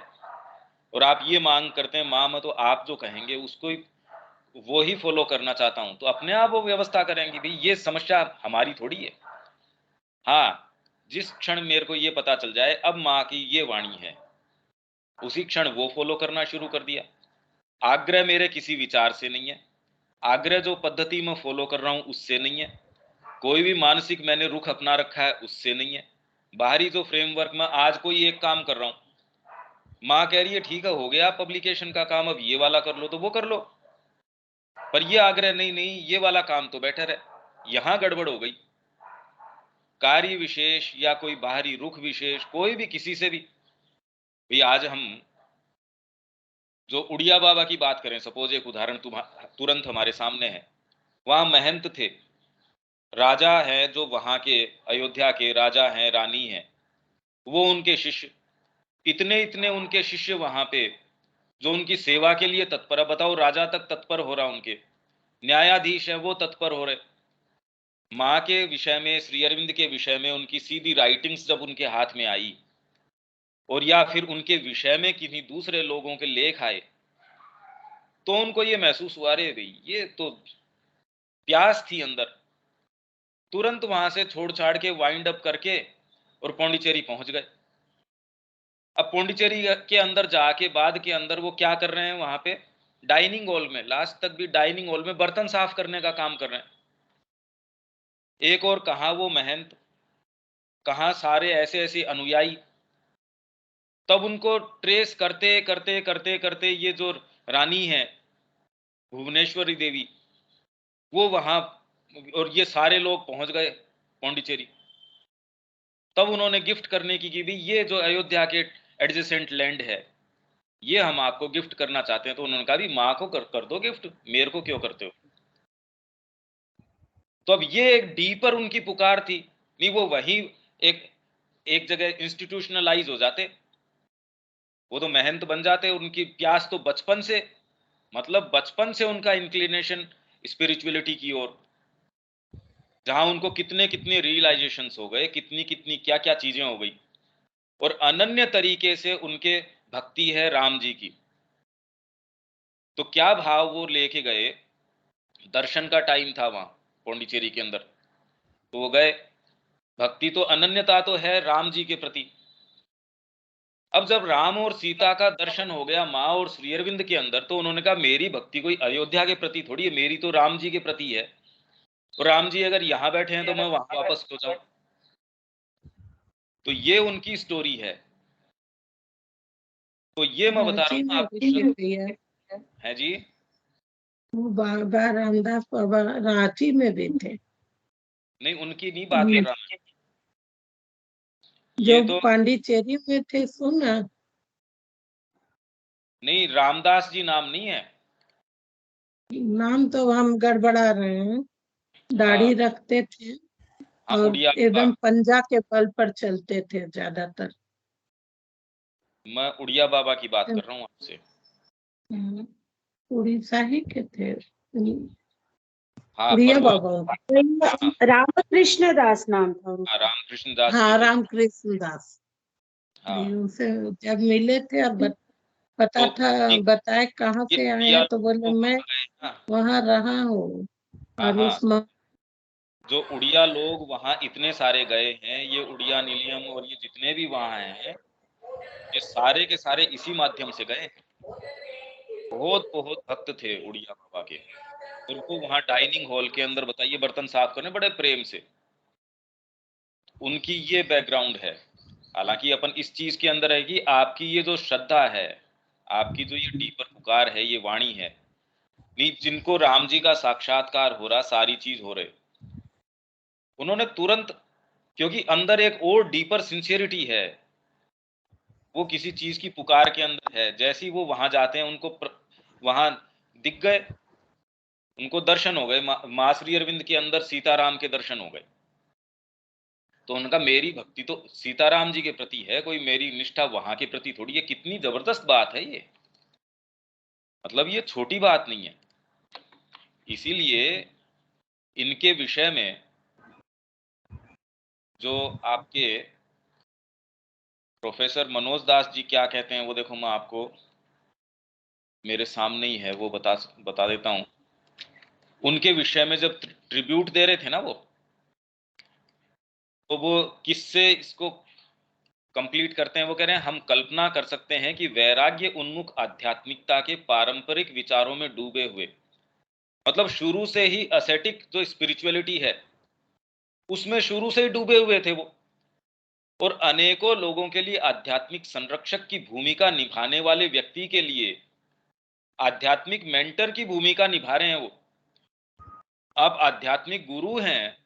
और आप ये मांग करते हैं माँ, मैं तो आप जो कहेंगे उसको वो ही फॉलो करना चाहता हूं, तो अपने आप वो व्यवस्था करेंगे। भाई ये समस्या हमारी थोड़ी है। हाँ, जिस क्षण मेरे को ये पता चल जाए अब माँ की ये वाणी है, उसी क्षण वो फॉलो करना शुरू कर दिया। आग्रह मेरे किसी विचार से नहीं है, आग्रह जो पद्धति में फॉलो कर रहा हूं उससे नहीं है, कोई भी मानसिक मैंने रुख अपना रखा है उससे नहीं है। बाहरी जो फ्रेमवर्क में आज कोई एक काम कर रहा हूं, माँ कह रही है ठीक है हो गया पब्लिकेशन का काम, अब ये वाला कर लो, तो वो कर लो, पर ये आग्रह नहीं नहीं ये वाला काम तो बेटर है। यहां गड़बड़ हो गई। कार्य विशेष या कोई बाहरी रुख विशेष, कोई भी किसी से भी, भाई आज हम जो उड़िया बाबा की बात करें, सपोज एक उदाहरण तुरंत हमारे सामने है। वहां महंत थे, राजा है जो वहां के अयोध्या के राजा हैं, रानी है, वो उनके शिष्य, इतने इतने उनके शिष्य वहां पे जो उनकी सेवा के लिए तत्पर है। बताओ, राजा तक तत्पर हो रहा, उनके न्यायाधीश है वो तत्पर हो रहे। माँ के विषय में, श्री अरविंद के विषय में उनकी सीधी राइटिंग्स जब उनके हाथ में आई, और या फिर उनके विषय में किन्हीं दूसरे लोगों के लेख आए, तो उनको ये महसूस हुआ, अरे भाई ये तो प्यास थी अंदर। तुरंत वहां से छोड़ छाड़ के वाइंड अप करके और पौंडीचेरी पहुंच गए। अब पौंडीचेरी के अंदर जाके बाद के अंदर वो क्या कर रहे हैं, वहां पे डाइनिंग हॉल में, लास्ट तक भी डाइनिंग हॉल में बर्तन साफ करने का काम कर रहे हैं। एक और कहा वो महंत, कहा सारे ऐसे ऐसे अनुयायी। तब उनको ट्रेस करते करते करते करते ये जो रानी है भुवनेश्वरी देवी, वो वहां, और ये सारे लोग पहुंच गए पौंडीचेरी। तब उन्होंने गिफ्ट करने की कि भाई ये जो अयोध्या के एडजेसेंट लैंड है ये हम आपको गिफ्ट करना चाहते हैं। तो उन्होंने कहा भी माँ को कर दो गिफ्ट, मेरे को क्यों करते हो। तो अब ये एक डीपर उनकी पुकार थी। नहीं वो वही एक एक जगह इंस्टीट्यूशनलाइज हो जाते, वो तो महंत बन जाते। उनकी प्यास तो बचपन से, मतलब बचपन से उनका इंक्लिनेशन स्पिरिचुअलिटी की ओर, जहां उनको कितने कितने रियलाइजेशंस हो गए, कितनी कितनी क्या क्या चीजें हो गई, और अनन्य तरीके से उनके भक्ति है राम जी की। तो क्या भाव वो लेके गए, दर्शन का टाइम था वहां पौंडीचेरी के अंदर, तो वो गए। भक्ति तो अनन्यता तो है राम जी के प्रति। अब जब राम और सीता का दर्शन हो गया माँ और श्री अरविंद के अंदर, तो उन्होंने कहा मेरी भक्ति कोई अयोध्या के प्रति थोड़ी है, मेरी तो राम जी के प्रति है। और राम जी अगर यहां बैठे हैं तो मैं वहां वापस हो जाऊं। तो ये उनकी स्टोरी है। तो ये मैं बता रहा रांची हूँ में भी थे आपको। भैया, है जी। वो बाबा रामदास बाबा रांची में भी थे। नहीं उनकी नहीं बात कर रहा मैं, ये जो तो पांडिचेरी में थे, सुना? नहीं, रामदास जी नाम नहीं है। नाम तो हम गड़बड़ा रहे हैं। हाँ दाढ़ी रखते थे हाँ, और उड़िया बाबा। एकदम पंजा के बल पर चलते थे ज्यादातर। मैं उड़िया बाबा की बात कर रहा हूँ आपसे। उड़ीसा ही के थे। हाँ पर उड़िया वो, बाबा। हाँ रामकृष्ण दास नाम था हाँ, उनका। रामकृष्ण दास जी हाँ, थे। रामकृष्ण दास। हाँ उनसे जब मिले थे और पता तो था, ये बताए कहाँ ये से आए उड़िया हैं, तो लोग बोले तो मैं वहाँ गए ना। वहाँ रहा हूँ। हाँ और हाँ, उस जो उड़िया लोग वहाँ इतने सारे गए हैं, ये उड़िया निलियम और ये जितने भी वहाँ हैं, ये सारे के सारे इसी माध्यम से गए। बहुत बहुत भक्त थे उड़िया बाबा के। और वो वहाँ डाइनिंग हॉल के अंदर, बताइए, बर्तन साफ करने बड़े प्रेम से। उनकी ये बैकग्राउंड है। हालांकि अपन इस चीज के अंदर है कि आपकी ये जो श्रद्धा है, आपकी जो ये डीपर पुकार है, ये वाणी है, नहीं जिनको राम जी का साक्षात्कार हो रहा, सारी चीज हो रहे, उन्होंने तुरंत, क्योंकि अंदर एक और डीपर सिंसियरिटी है, वो किसी चीज की पुकार के अंदर है। जैसे ही वो वहां जाते हैं उनको वहां दिख गए, उनको दर्शन हो गए, माँ श्री अरविंद के अंदर सीताराम के दर्शन हो गए। तो उनका मेरी भक्ति तो सीताराम जी के प्रति है, कोई मेरी निष्ठा वहां के प्रति थोड़ी है। कितनी जबरदस्त बात है ये। मतलब ये छोटी बात नहीं है। इसीलिए इनके विषय में जो आपके प्रोफेसर मनोज दास जी क्या कहते हैं वो देखो, मैं आपको मेरे सामने ही है, वो बता देता हूं। उनके विषय में जब ट्रिब्यूट दे रहे थे ना वो, तो वो किससे इसको कंप्लीट करते हैं। वो कह रहे हैं, हम कल्पना कर सकते हैं कि वैराग्य उन्मुख आध्यात्मिकता के पारंपरिक विचारों में डूबे हुए, मतलब शुरू से ही असेटिक जो स्पिरिचुअलिटी है उसमें शुरू से ही डूबे हुए थे वो, और अनेकों लोगों के लिए आध्यात्मिक संरक्षक की भूमिका निभाने वाले व्यक्ति के लिए आध्यात्मिक मेंटर की भूमिका निभा रहे हैं वो। आप आध्यात्मिक गुरु हैं,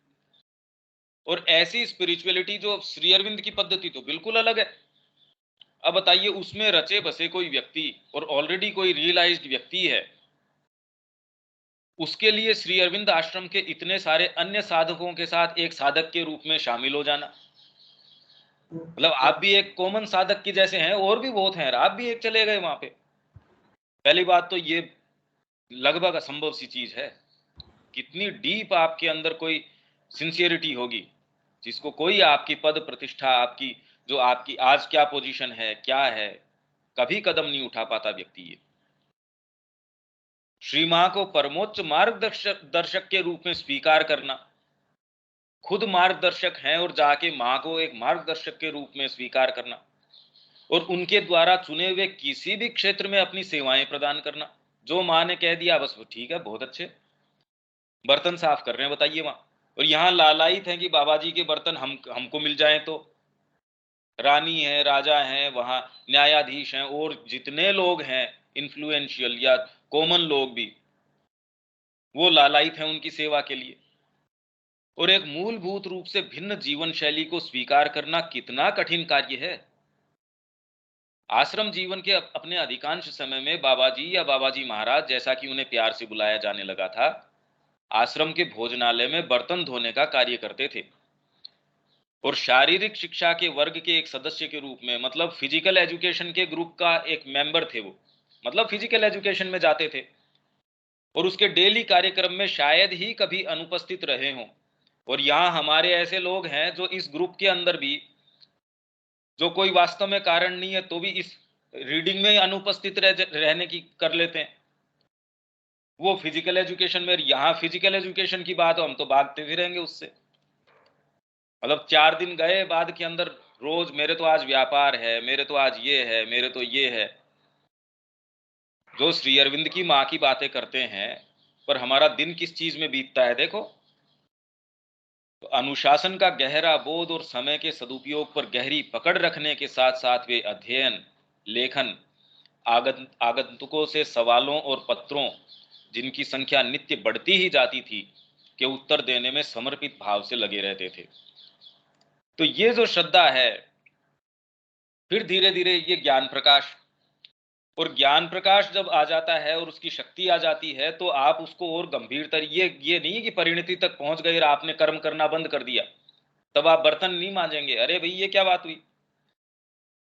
और ऐसी स्पिरिचुअलिटी जो श्री अरविंद की पद्धति तो बिल्कुल अलग है। अब बताइए, उसमें रचे बसे कोई व्यक्ति और ऑलरेडी कोई रियलाइज्ड व्यक्ति है, उसके लिए श्री अरविंद आश्रम के इतने सारे अन्य साधकों के साथ एक साधक के रूप में शामिल हो जाना, मतलब आप भी एक कॉमन साधक की जैसे हैं, और भी बहुत हैं, आप भी एक चले गए वहां पे। पहली बात तो ये लगभग असंभव सी चीज है। कितनी डीप आपके अंदर कोई सिंसियरिटी होगी जिसको कोई आपकी पद प्रतिष्ठा, आपकी जो आपकी आज क्या पोजीशन है, क्या है, कभी कदम नहीं उठा पाता व्यक्ति ये। श्री मां को परमोच्च मार्गदर्शक के रूप में स्वीकार करना, खुद मार्गदर्शक हैं और जाके मां को एक मार्गदर्शक के रूप में स्वीकार करना, और उनके द्वारा चुने हुए किसी भी क्षेत्र में अपनी सेवाएं प्रदान करना। जो मां ने कह दिया बस वो ठीक है, बहुत अच्छे बर्तन साफ कर रहे हैं, बताइए वहां। और यहां लालायित है कि बाबा जी के बर्तन हमको मिल जाएं, तो रानी है, राजा है, वहां न्यायाधीश हैं, और जितने लोग हैं इन्फ्लुएंशियल या कॉमन लोग भी, वो लालायित हैं उनकी सेवा के लिए। और एक मूलभूत रूप से भिन्न जीवन शैली को स्वीकार करना कितना कठिन कार्य है। आश्रम जीवन के अपने अधिकांश समय में बाबा जी या बाबा जी महाराज, जैसा कि उन्हें प्यार से बुलाया जाने लगा था, आश्रम के भोजनालय में बर्तन धोने का कार्य करते थे, और शारीरिक शिक्षा के वर्ग के एक सदस्य के रूप में, मतलब फिजिकल एजुकेशन के ग्रुप का एक मेंबर थे वो, मतलब फिजिकल एजुकेशन में जाते थे, और उसके डेली कार्यक्रम में शायद ही कभी अनुपस्थित रहे हों। और यहाँ हमारे ऐसे लोग हैं जो इस ग्रुप के अंदर भी, जो कोई वास्तव में कारण नहीं है तो भी इस रीडिंग में अनुपस्थित रहने की कर लेते हैं। वो फिजिकल एजुकेशन में, यहाँ फिजिकल एजुकेशन की बात हो, हम तो भागते फिरेंगे उससे। मतलब 4 दिन गए बाद के अंदर रोज मेरे तो आज व्यापार है, मेरे तो आज ये है, मेरे तो ये है। जो श्री अरविंद की माँ की बातें करते हैं, पर हमारा दिन किस चीज में बीतता है देखो। तो अनुशासन का गहरा बोध और समय के सदुपयोग पर गहरी पकड़ रखने के साथ साथ वे अध्ययन, लेखन, आगंतुकों से सवालों और पत्रों, जिनकी संख्या नित्य बढ़ती ही जाती थी, के उत्तर देने में समर्पित भाव से लगे रहते थे। तो ये जो श्रद्धा है, फिर धीरे धीरे ये ज्ञान प्रकाश, और ज्ञान प्रकाश जब आ जाता है और उसकी शक्ति आ जाती है, तो आप उसको और गंभीर ये नहीं है कि परिणति तक पहुंच गए और आपने कर्म करना बंद कर दिया, तब आप बर्तन नहीं मांजेंगे। अरे भाई ये क्या बात हुई।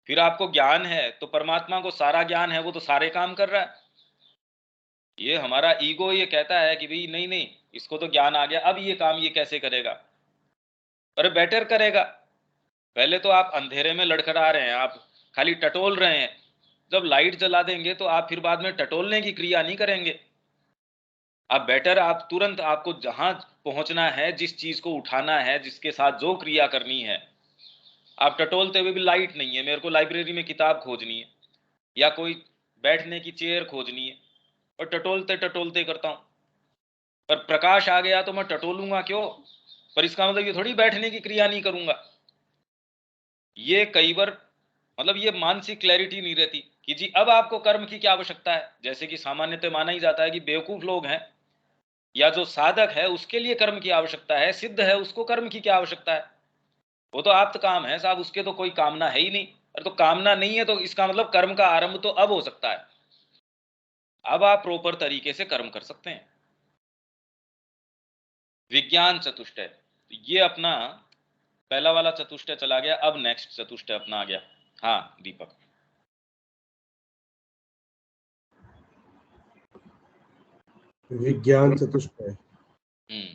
फिर आपको ज्ञान है तो परमात्मा को सारा ज्ञान है, वो तो सारे काम कर रहा है। ये हमारा ईगो ये कहता है कि भाई नहीं नहीं, इसको तो ज्ञान आ गया, अब ये काम ये कैसे करेगा। अरे बेटर करेगा। पहले तो आप अंधेरे में लड़खड़ा रहे हैं, आप खाली टटोल रहे हैं। जब लाइट जला देंगे तो आप फिर बाद में टटोलने की क्रिया नहीं करेंगे। आप बेटर, आप तुरंत, आपको जहां पहुंचना है, जिस चीज को उठाना है, जिसके साथ जो क्रिया करनी है, आप टटोलते हुए भी लाइट नहीं है, मेरे को लाइब्रेरी में किताब खोजनी है या कोई बैठने की चेयर खोजनी है, और टटोलते टटोलते करता हूं। पर प्रकाश आ गया तो मैं टटोलूंगा क्यों, पर इसका मतलब ये थोड़ी बैठने की क्रिया नहीं करूंगा। ये कई बार मतलब ये मानसिक क्लैरिटी नहीं रहती कि जी अब आपको कर्म की क्या आवश्यकता है। जैसे कि सामान्यतः माना ही जाता है कि बेवकूफ लोग हैं या जो साधक है उसके लिए कर्म की आवश्यकता है, सिद्ध है उसको कर्म की क्या आवश्यकता है, वो तो आप्त काम है साहब, उसके तो कोई कामना है ही नहीं। और तो कामना नहीं है तो इसका मतलब कर्म का आरंभ तो अब हो सकता है, अब आप प्रॉपर तरीके से कर्म कर सकते हैं। विज्ञान चतुष्टय, ये अपना पहला वाला चतुष्टय चला गया, अब नेक्स्ट चतुष्टय अपना आ गया। हाँ दीपक। विज्ञान चतुष्टय, हम्म,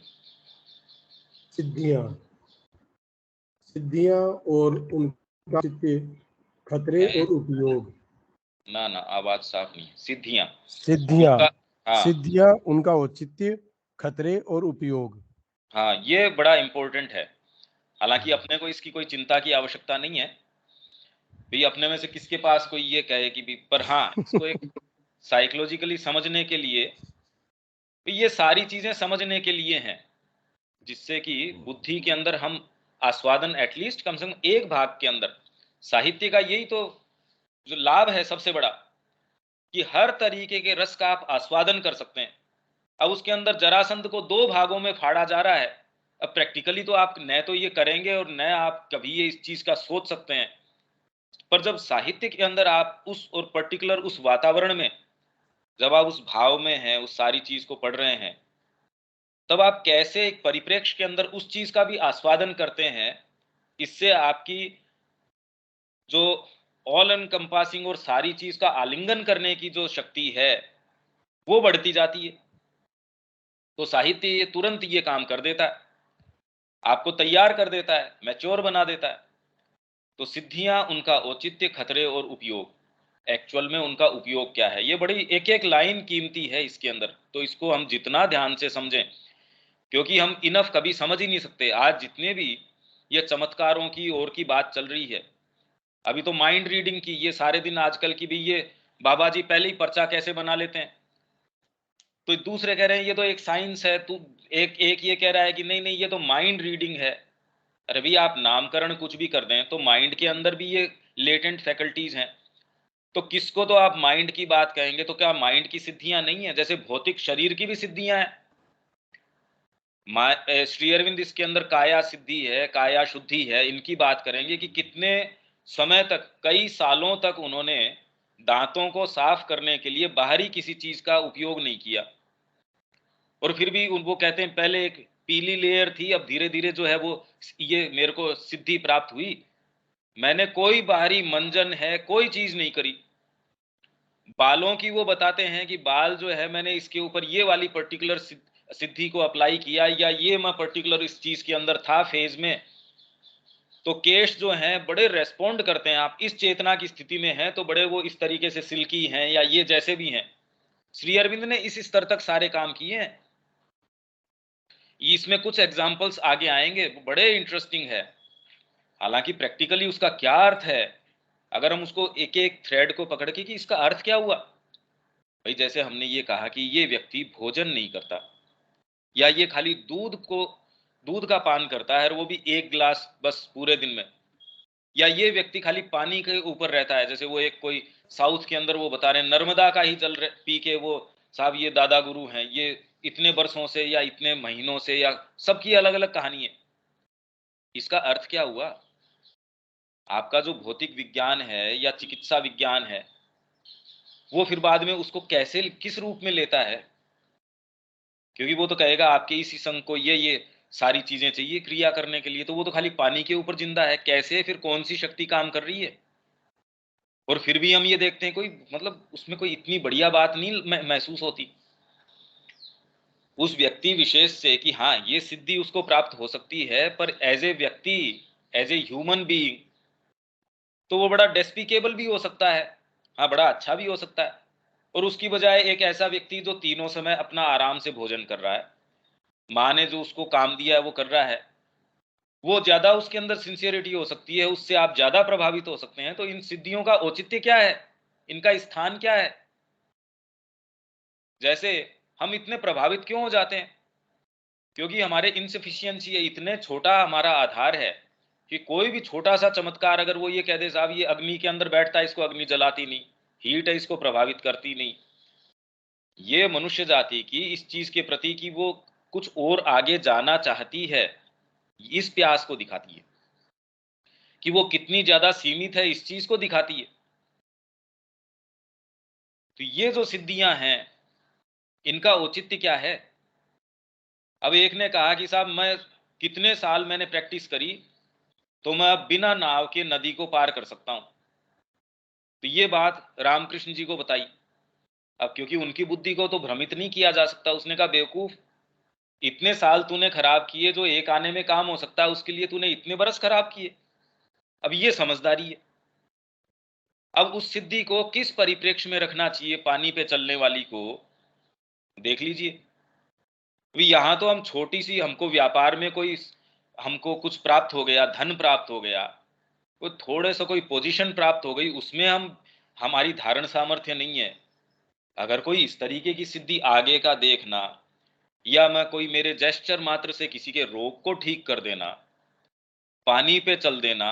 सिद्धियां, सिद्धियां और उनका औचित्य, खतरे है? और उपयोग। ना ना, आवाज साफ नहीं है। सिद्धियां, सिद्धियां, उनका, हाँ सिद्धियां, उनका औचित्य, खतरे और उपयोग। हाँ, ये बड़ा इंपॉर्टेंट है। हालांकि अपने को इसकी कोई चिंता की आवश्यकता नहीं है भाई, अपने में से किसके पास कोई ये कहे कि भी, पर हाँ इसको एक साइकोलॉजिकली समझने के लिए, भी ये सारी चीजें समझने के लिए हैं, जिससे कि बुद्धि के अंदर हम आस्वादन, एटलीस्ट कम से कम एक भाग के अंदर, साहित्य का यही तो जो लाभ है सबसे बड़ा, कि हर तरीके के रस का आप आस्वादन कर सकते हैं। अब उसके अंदर जरासंध को दो भागों में फाड़ा जा रहा है। अब प्रैक्टिकली तो आप न तो ये करेंगे और न आप कभी ये इस चीज का सोच सकते हैं, पर जब साहित्य के अंदर आप उस और पर्टिकुलर उस वातावरण में, जब आप उस भाव में हैं, उस सारी चीज को पढ़ रहे हैं, तब आप कैसे एक परिप्रेक्ष्य के अंदर उस चीज का भी आस्वादन करते हैं। इससे आपकी जो ऑल एनकम्पासिंग और सारी चीज का आलिंगन करने की जो शक्ति है वो बढ़ती जाती है। तो साहित्य ये तुरंत ये काम कर देता है, आपको तैयार कर देता है, मैच्योर बना देता है। तो सिद्धियां, उनका औचित्य, खतरे और उपयोग, एक्चुअल में उनका उपयोग क्या है, ये बड़ी एक एक लाइन कीमती है इसके अंदर। तो इसको हम जितना ध्यान से समझें, क्योंकि हम इनफ कभी समझ ही नहीं सकते। आज जितने भी ये चमत्कारों की और की बात चल रही है, अभी तो माइंड रीडिंग की ये सारे दिन आजकल की भी, ये बाबा जी पहले ही पर्चा कैसे बना लेते हैं, तो दूसरे कह रहे हैं ये तो एक साइंस है, तू एक एक ये कह रहा है कि नहीं नहीं ये तो माइंड रीडिंग है। अरे भाई, आप नामकरण कुछ भी कर दें तो माइंड के अंदर भी ये लेटेंट फैकल्टीज हैं। तो किसको तो आप माइंड की बात कहेंगे, तो क्या माइंड की सिद्धियां नहीं है? जैसे भौतिक शरीर की भी सिद्धियां हैं। श्री अरविंद इसके अंदर काया सिद्धि है, काया शुद्धि है, इनकी बात करेंगे कि कितने समय तक, कई सालों तक उन्होंने दांतों को साफ करने के लिए बाहरी किसी चीज का उपयोग नहीं किया, और फिर भी वो कहते हैं पहले एक पीली लेयर थी, अब धीरे धीरे जो है वो ये मेरे को सिद्धि प्राप्त हुई, मैंने कोई बाहरी मंजन है कोई चीज नहीं करी। बालों की वो बताते हैं कि बाल जो है मैंने इसके ऊपर ये वाली पर्टिकुलर सिद्धि को अप्लाई किया, या ये मैं पर्टिकुलर इस चीज के अंदर था फेज में, तो केश जो हैं बड़े रेस्पोंड करते हैं। आप इस चेतना की स्थिति में हैं तो बड़े वो इस तरीके से सिल्की हैं, या ये जैसे भी हैं। श्री अरविंद ने इस स्तर तक सारे काम किए हैं। इसमें कुछ एग्जाम्पल्स आगे आएंगे, वो बड़े इंटरेस्टिंग है। हालांकि प्रैक्टिकली उसका क्या अर्थ है, अगर हम उसको एक एक थ्रेड को पकड़ के कि इसका अर्थ क्या हुआ, भाई जैसे हमने ये कहा कि ये व्यक्ति भोजन नहीं करता, या ये खाली दूध का पान करता है और वो भी एक गिलास बस पूरे दिन में, या ये व्यक्ति खाली पानी के ऊपर रहता है, जैसे वो एक कोई साउथ के अंदर वो बता रहे हैं नर्मदा का ही जल पी के वो साहब ये दादा गुरु हैं, ये इतने वर्षों से या इतने महीनों से, या सबकी अलग अलग कहानी है। इसका अर्थ क्या हुआ? आपका जो भौतिक विज्ञान है या चिकित्सा विज्ञान है, वो फिर बाद में उसको कैसे किस रूप में लेता है, क्योंकि वो तो कहेगा आपके इसी संघ को ये सारी चीजें चाहिए क्रिया करने के लिए, तो वो तो खाली पानी के ऊपर जिंदा है, कैसे फिर कौन सी शक्ति काम कर रही है? और फिर भी हम ये देखते हैं कोई मतलब उसमें कोई इतनी बढ़िया बात नहीं महसूस होती उस व्यक्ति विशेष से कि हाँ ये सिद्धि उसको प्राप्त हो सकती है, पर एज ए व्यक्ति, एज ए ह्यूमन बीइंग, तो वो बड़ा डेस्पिकेबल भी हो सकता है, हाँ बड़ा अच्छा भी हो सकता है। और उसकी बजाय एक ऐसा व्यक्ति जो तीनों समय अपना आराम से भोजन कर रहा है, माँ ने जो उसको काम दिया है वो कर रहा है, वो ज्यादा उसके अंदर सिंसियरिटी हो सकती है, उससे आप ज्यादा प्रभावित हो सकते हैं। तो इन सिद्धियों का औचित्य क्या है, इनका स्थान क्या है? जैसे हम इतने प्रभावित क्यों हो जाते हैं? क्योंकि हमारे इनसफिशियंसी है, इतने छोटा हमारा आधार है कि कोई भी छोटा सा चमत्कार अगर वो ये कह दे साहब ये अग्नि के अंदर बैठता है, इसको अग्नि जलाती नहीं, हीट है इसको प्रभावित करती नहीं, ये मनुष्य जाति की इस चीज के प्रति कि वो कुछ और आगे जाना चाहती है, इस प्यास को दिखाती है कि वो कितनी ज्यादा सीमित है, इस चीज को दिखाती है। तो ये जो सिद्धियां हैं इनका औचित्य क्या है? अब एक ने कहा कि साहब मैं कितने साल मैंने प्रैक्टिस करी तो मैं अब बिना नाव के नदी को पार कर सकता हूं। तो ये बात रामकृष्ण जी को बताई। अब क्योंकि उनकी बुद्धि को तो भ्रमित नहीं किया जा सकता, उसने कहा बेवकूफ, इतने साल तूने खराब किए, जो एक आने में काम हो सकता है उसके लिए तूने इतने बरस खराब किए। अब ये समझदारी है। अब उस सिद्धि को किस परिप्रेक्ष्य में रखना चाहिए, पानी पे चलने वाली को देख लीजिए। अभी यहां तो हम छोटी सी, हमको व्यापार में कोई, हमको कुछ प्राप्त हो गया, धन प्राप्त हो गया, कोई थोड़े सा कोई पोजीशन प्राप्त हो गई, उसमें हम, हमारी धारण सामर्थ्य नहीं है। अगर कोई इस तरीके की सिद्धि आगे का देखना, या मैं कोई मेरे जेस्चर मात्र से किसी के रोग को ठीक कर देना, पानी पे चल देना,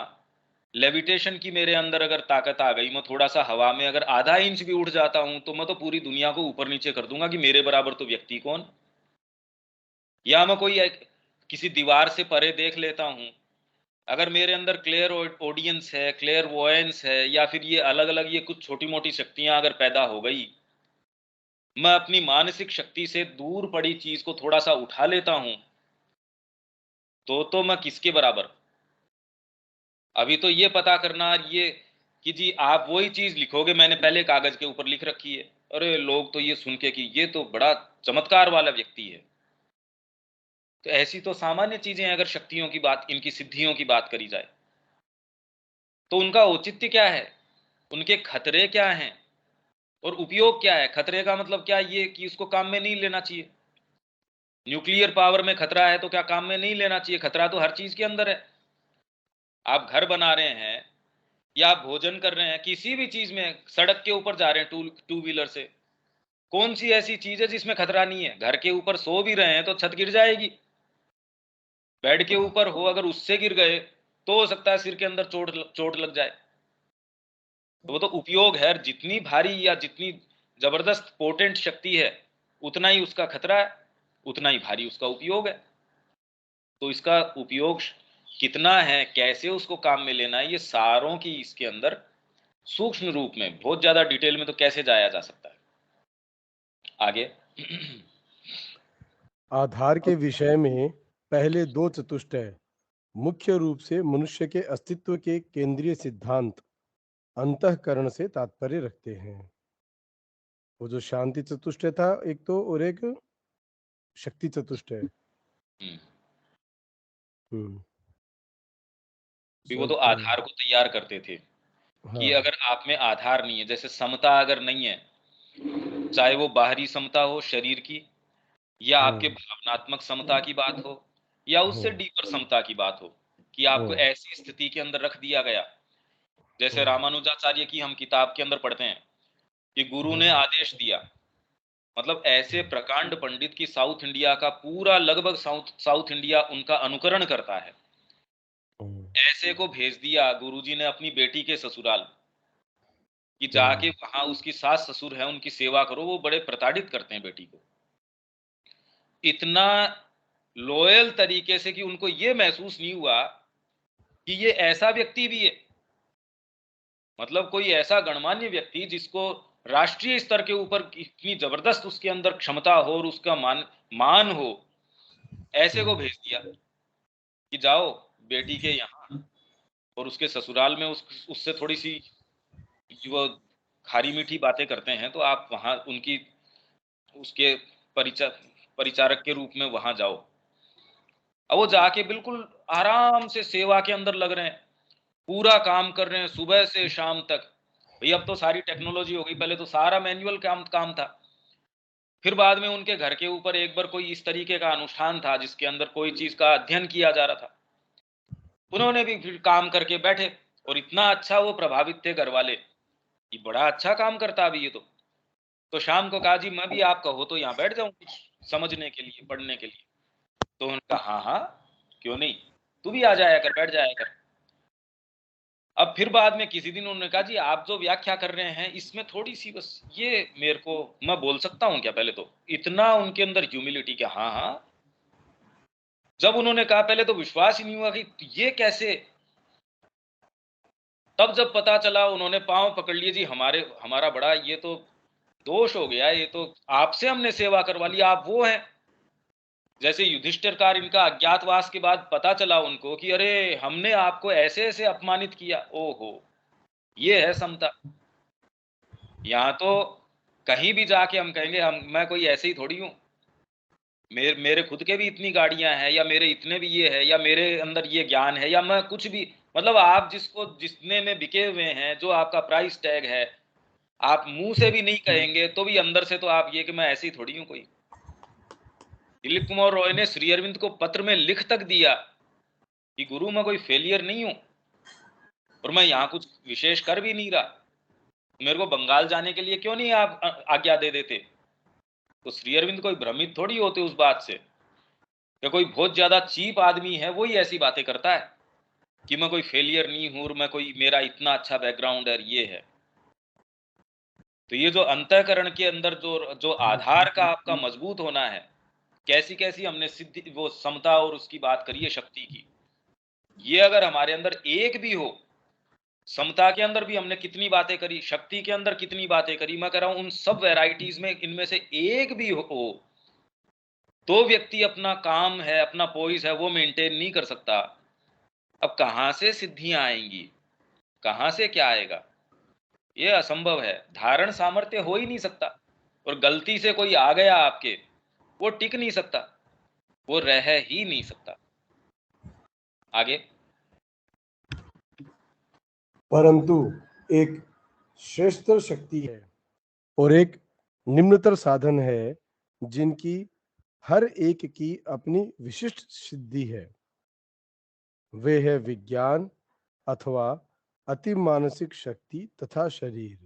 लेविटेशन की मेरे अंदर अगर ताकत आ गई, मैं थोड़ा सा हवा में अगर आधा इंच भी उड़ जाता हूं तो मैं तो पूरी दुनिया को ऊपर नीचे कर दूंगा कि मेरे बराबर तो व्यक्ति कौन। या मैं कोई किसी दीवार से परे देख लेता हूं, अगर मेरे अंदर क्लियर ऑडियंस है, क्लियर वॉयंस है, या फिर ये अलग अलग ये कुछ छोटी मोटी शक्तियां अगर पैदा हो गई, मैं अपनी मानसिक शक्ति से दूर पड़ी चीज को थोड़ा सा उठा लेता हूं, तो मैं किसके बराबर। अभी तो ये पता करना ये कि जी आप वही चीज लिखोगे, मैंने पहले कागज के ऊपर लिख रखी है, अरे लोग तो ये सुन के कि ये तो बड़ा चमत्कार वाला व्यक्ति है। तो ऐसी तो सामान्य चीजें हैं, अगर शक्तियों की बात, इनकी सिद्धियों की बात करी जाए, तो उनका औचित्य क्या है, उनके खतरे क्या हैं और उपयोग क्या है। खतरे का मतलब क्या, ये कि उसको काम में नहीं लेना चाहिए। न्यूक्लियर पावर में खतरा है तो क्या काम में नहीं लेना चाहिए? खतरा तो हर चीज के अंदर है। आप घर बना रहे हैं या आप भोजन कर रहे हैं, किसी भी चीज में, सड़क के ऊपर जा रहे हैं टू व्हीलर से, कौन सी ऐसी चीज है जिसमें खतरा नहीं है? घर के ऊपर सो भी रहे हैं तो छत गिर जाएगी, बेड के ऊपर हो अगर उससे गिर गए तो हो सकता है सिर के अंदर चोट लग जाए। तो वो तो उपयोग है, जितनी भारी या जितनी जबरदस्त पोटेंट शक्ति है, उतना ही उसका खतरा है, उतना ही भारी उसका उपयोग है। तो इसका उपयोग कितना है, कैसे उसको काम में लेना है, ये सारों की इसके अंदर सूक्ष्म रूप में, बहुत ज्यादा डिटेल में तो कैसे जाया जा सकता है। आगे आधार के विषय में पहले दो चतुष्टय मुख्य रूप से मनुष्य के अस्तित्व के केंद्रीय सिद्धांत अंतःकरण से तात्पर्य रखते हैं। वो जो शांति चतुष्टय था एक तो, और एक शक्ति चतुष्टय। हम्म, हम्म। वो तो आधार को तैयार करते थे कि हाँ। अगर आप में आधार नहीं है, जैसे समता अगर नहीं है, चाहे वो बाहरी समता हो शरीर की, या आपके भावनात्मक समता की बात हो, या उससे डीपर समता की बात हो, कि आपको ऐसी स्थिति के अंदर रख दिया गया, जैसे रामानुजाचार्य की हम किताब के अंदर पढ़ते हैं कि गुरु ने आदेश दिया, मतलब ऐसे प्रकांड पंडित की साउथ इंडिया का पूरा, लगभग साउथ इंडिया उनका अनुकरण करता है, ऐसे को भेज दिया गुरुजी ने अपनी बेटी के ससुराल, कि जाके वहां उसकी सास ससुर है उनकी सेवा करो। वो बड़े प्रताड़ित करते हैं बेटी को, इतना लॉयल तरीके से कि उनको ये महसूस नहीं हुआ कि ये ऐसा व्यक्ति भी है, मतलब कोई ऐसा गणमान्य व्यक्ति जिसको राष्ट्रीय स्तर के ऊपर इतनी जबरदस्त उसके अंदर क्षमता हो और उसका मान हो, ऐसे को भेज दिया कि जाओ बेटी के यहाँ, और उसके ससुराल में उससे थोड़ी सी वो खारी मीठी बातें करते हैं, तो आप वहां उनकी, उसके परिचारक के रूप में वहां जाओ। अब वो जाके बिल्कुल आराम से सेवा के अंदर लग रहे हैं, पूरा काम कर रहे हैं सुबह से शाम तक। भाई अब तो सारी टेक्नोलॉजी हो गई, पहले तो सारा मैनुअल काम था। फिर बाद में उनके घर के ऊपर एक बार कोई इस तरीके का अनुष्ठान था जिसके अंदर कोई चीज का अध्ययन किया जा रहा था, उन्होंने भी फिर काम करके बैठे, और इतना अच्छा वो प्रभावित थे घर वाले कि बड़ा अच्छा काम करता अभी ये तो शाम को कहा जी मैं भी आप कहो तो यहाँ बैठ जाऊं कुछ समझने के लिए, पढ़ने के लिए। तो उन्होंने कहा हाँ हाँ क्यों नहीं, तू भी आ जाया कर, बैठ जाया कर। अब फिर बाद में किसी दिन उन्होंने कहा जी आप जो व्याख्या कर रहे हैं इसमें थोड़ी सी बस ये मेरे को, मैं बोल सकता हूँ क्या? पहले तो इतना उनके अंदर ह्यूमिलिटी, क्या हाँ हाँ। जब उन्होंने कहा पहले तो विश्वास ही नहीं हुआ कि ये कैसे, तब जब पता चला उन्होंने पांव पकड़ लिए, जी हमारा बड़ा ये तो दोष हो गया, ये तो आपसे हमने सेवा करवा ली, आप वो हैं। जैसे युधिष्ठिर का इनका अज्ञातवास के बाद पता चला उनको कि अरे हमने आपको ऐसे ऐसे अपमानित किया, ओहो ये है समता। यहाँ तो कहीं भी जाके हम कहेंगे मैं कोई ऐसे ही थोड़ी हूँ, मेरे खुद के भी इतनी गाड़ियां हैं, या मेरे इतने भी ये है, या मेरे अंदर ये ज्ञान है, या मैं कुछ भी, मतलब आप जितने में बिके हुए हैं, जो आपका प्राइस टैग है, आप मुंह से भी नहीं कहेंगे तो भी अंदर से तो आप ये कि मैं ऐसी थोड़ी हूँ कोई। दिलीप कुमार रॉय ने श्री अरविंद को पत्र में लिख तक दिया कि गुरु मैं कोई फेलियर नहीं हूं, और मैं यहाँ कुछ विशेष कर भी नहीं रहा, मेरे को बंगाल जाने के लिए क्यों नहीं आप आज्ञा दे देते। तो श्री अरविंद कोई भ्रमित थोड़ी होते उस बात से कि कोई बहुत ज्यादा चीप आदमी है वही ऐसी बातें करता है कि मैं कोई फेलियर नहीं हूं, और मैं कोई, मेरा इतना अच्छा बैकग्राउंड है, ये है। तो ये जो अंतःकरण के अंदर जो जो आधार का आपका मजबूत होना है, कैसी कैसी हमने सिद्धि, वो समता और उसकी बात करी है, शक्ति की, ये अगर हमारे अंदर एक भी हो, समता के अंदर भी हमने कितनी बातें करी, शक्ति के अंदर कितनी बातें करी, मैं कह रहा हूं उन सब वैरायटीज में इनमें से एक भी हो तो व्यक्ति अपना काम है, अपना पोइस है, वो मेंटेन नहीं कर सकता। अब कहां से सिद्धियां आएंगी, कहां से क्या आएगा, ये असंभव है, धारण सामर्थ्य हो ही नहीं सकता। और गलती से कोई आ गया आपके, वो टिक नहीं सकता, वो रह ही नहीं सकता। आगे। परंतु एक श्रेष्ठतर शक्ति है और एक निम्नतर साधन है जिनकी हर एक की अपनी विशिष्ट सिद्धि है। वे है विज्ञान अथवा अति मानसिक शक्ति तथा शरीर।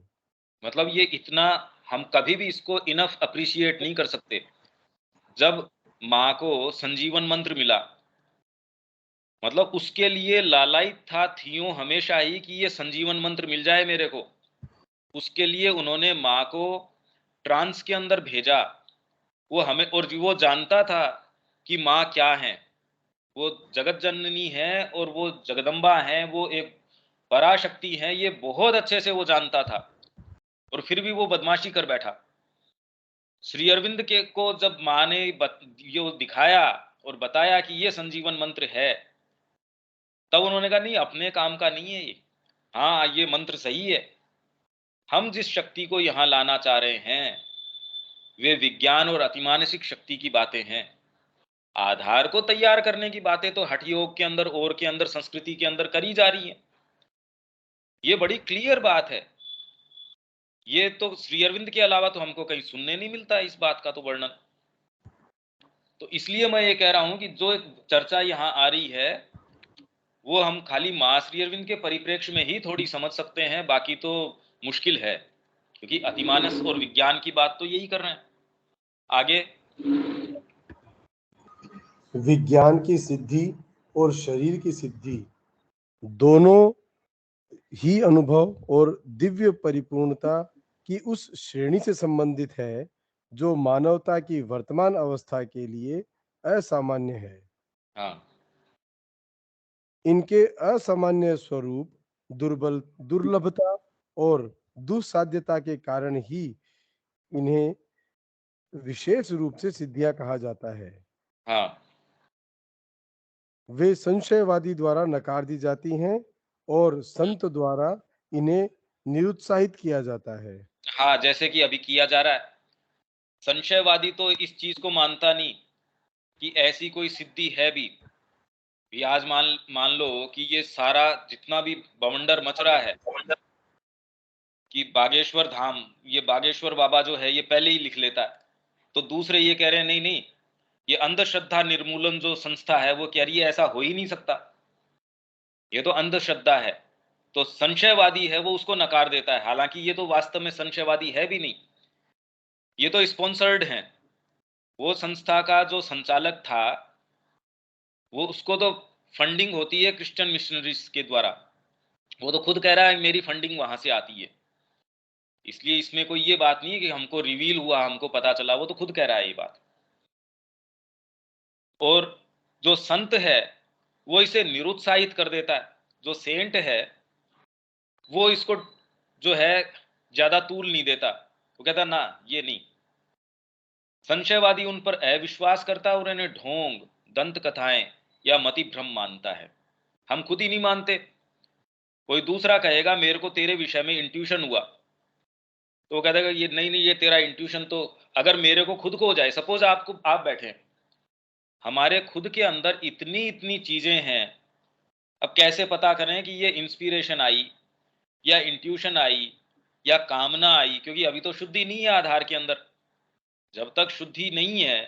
मतलब ये इतना हम कभी भी इसको इनफ अप्रिशिएट नहीं कर सकते। जब माँ को संजीवन मंत्र मिला, मतलब उसके लिए लालायित था थियों हमेशा ही कि ये संजीवन मंत्र मिल जाए मेरे को। उसके लिए उन्होंने माँ को ट्रांस के अंदर भेजा, वो हमें, और वो जानता था कि माँ क्या है, वो जगत जननी है और वो जगदम्बा है, वो एक पराशक्ति है, ये बहुत अच्छे से वो जानता था, और फिर भी वो बदमाशी कर बैठा। श्री अरविंद के को जब माँ ने ये दिखाया और बताया कि ये संजीवन मंत्र है, तब उन्होंने कहा नहीं, अपने काम का नहीं है ये, हाँ ये मंत्र सही है, हम जिस शक्ति को यहाँ लाना चाह रहे हैं वे विज्ञान और अतिमानसिक शक्ति की बातें हैं। आधार को तैयार करने की बातें तो हठ योग के अंदर और के अंदर संस्कृति के अंदर करी जा रही हैं। ये बड़ी क्लियर बात है, ये तो श्री अरविंद के अलावा तो हमको कहीं सुनने नहीं मिलता इस बात का तो वर्णन। तो इसलिए मैं ये कह रहा हूं कि जो चर्चा यहाँ आ रही है वो हम खाली मां श्री अरविंद के परिप्रेक्ष्य में ही थोड़ी समझ सकते हैं, बाकी तो मुश्किल है, क्योंकि अतिमानस और विज्ञान की बात तो यही कर रहे हैं। आगे। विज्ञान की सिद्धि और शरीर की सिद्धि दोनों ही अनुभव और दिव्य परिपूर्णता की उस श्रेणी से संबंधित है जो मानवता की वर्तमान अवस्था के लिए असामान्य है। हाँ। इनके असामान्य स्वरूप, दुर्लभता और दुस्साध्यता के कारण ही इन्हें विशेष रूप से सिद्धियां कहा जाता है। हाँ। वे संशयवादी द्वारा नकार दी जाती हैं और संत द्वारा इन्हें निरुत्साहित किया जाता है। हाँ, जैसे कि अभी किया जा रहा है। संशयवादी तो इस चीज को मानता नहीं कि ऐसी कोई सिद्धि है भी आज मान मान लो कि ये सारा जितना भी बवंडर मच रहा है कि बागेश्वर धाम, ये बागेश्वर बाबा जो है ये पहले ही लिख लेता है, तो दूसरे ये कह रहे हैं नहीं नहीं, ये अंधश्रद्धा निर्मूलन जो संस्था है वो कह रही है ऐसा हो ही नहीं सकता, ये तो अंधश्रद्धा है। तो संशयवादी है वो उसको नकार देता है, हालांकि ये तो वास्तव में संशयवादी है भी नहीं, ये तो स्पॉन्सर्ड है। वो संस्था का जो संचालक था वो, उसको तो फंडिंग होती है क्रिश्चियन मिशनरीज के द्वारा, वो तो खुद कह रहा है मेरी फंडिंग वहां से आती है, इसलिए इसमें कोई ये बात नहीं है कि हमको रिवील हुआ, हमको पता चला, वो तो खुद कह रहा है ये बात। और जो संत है वो इसे निरुत्साहित कर देता है, जो सेंट है वो इसको जो है ज्यादा तूल नहीं देता, वो कहता ना ये नहीं। संशयवादी उन पर अविश्वास करता है और इन्हें ढोंग, दंत कथाएं या मति भ्रम मानता है। हम खुद ही नहीं मानते, कोई दूसरा कहेगा मेरे को तेरे विषय में इंट्यूशन हुआ, तो वो कहता है ये नहीं नहीं, ये तेरा इंट्यूशन तो अगर मेरे को खुद को हो जाए, सपोज आप बैठे, हमारे खुद के अंदर इतनी इतनी चीजें हैं, अब कैसे पता करें कि ये इंस्पिरेशन आई या इंट्यूशन आई या कामना आई, क्योंकि अभी तो शुद्धि नहीं है आधार के अंदर। जब तक शुद्धि नहीं है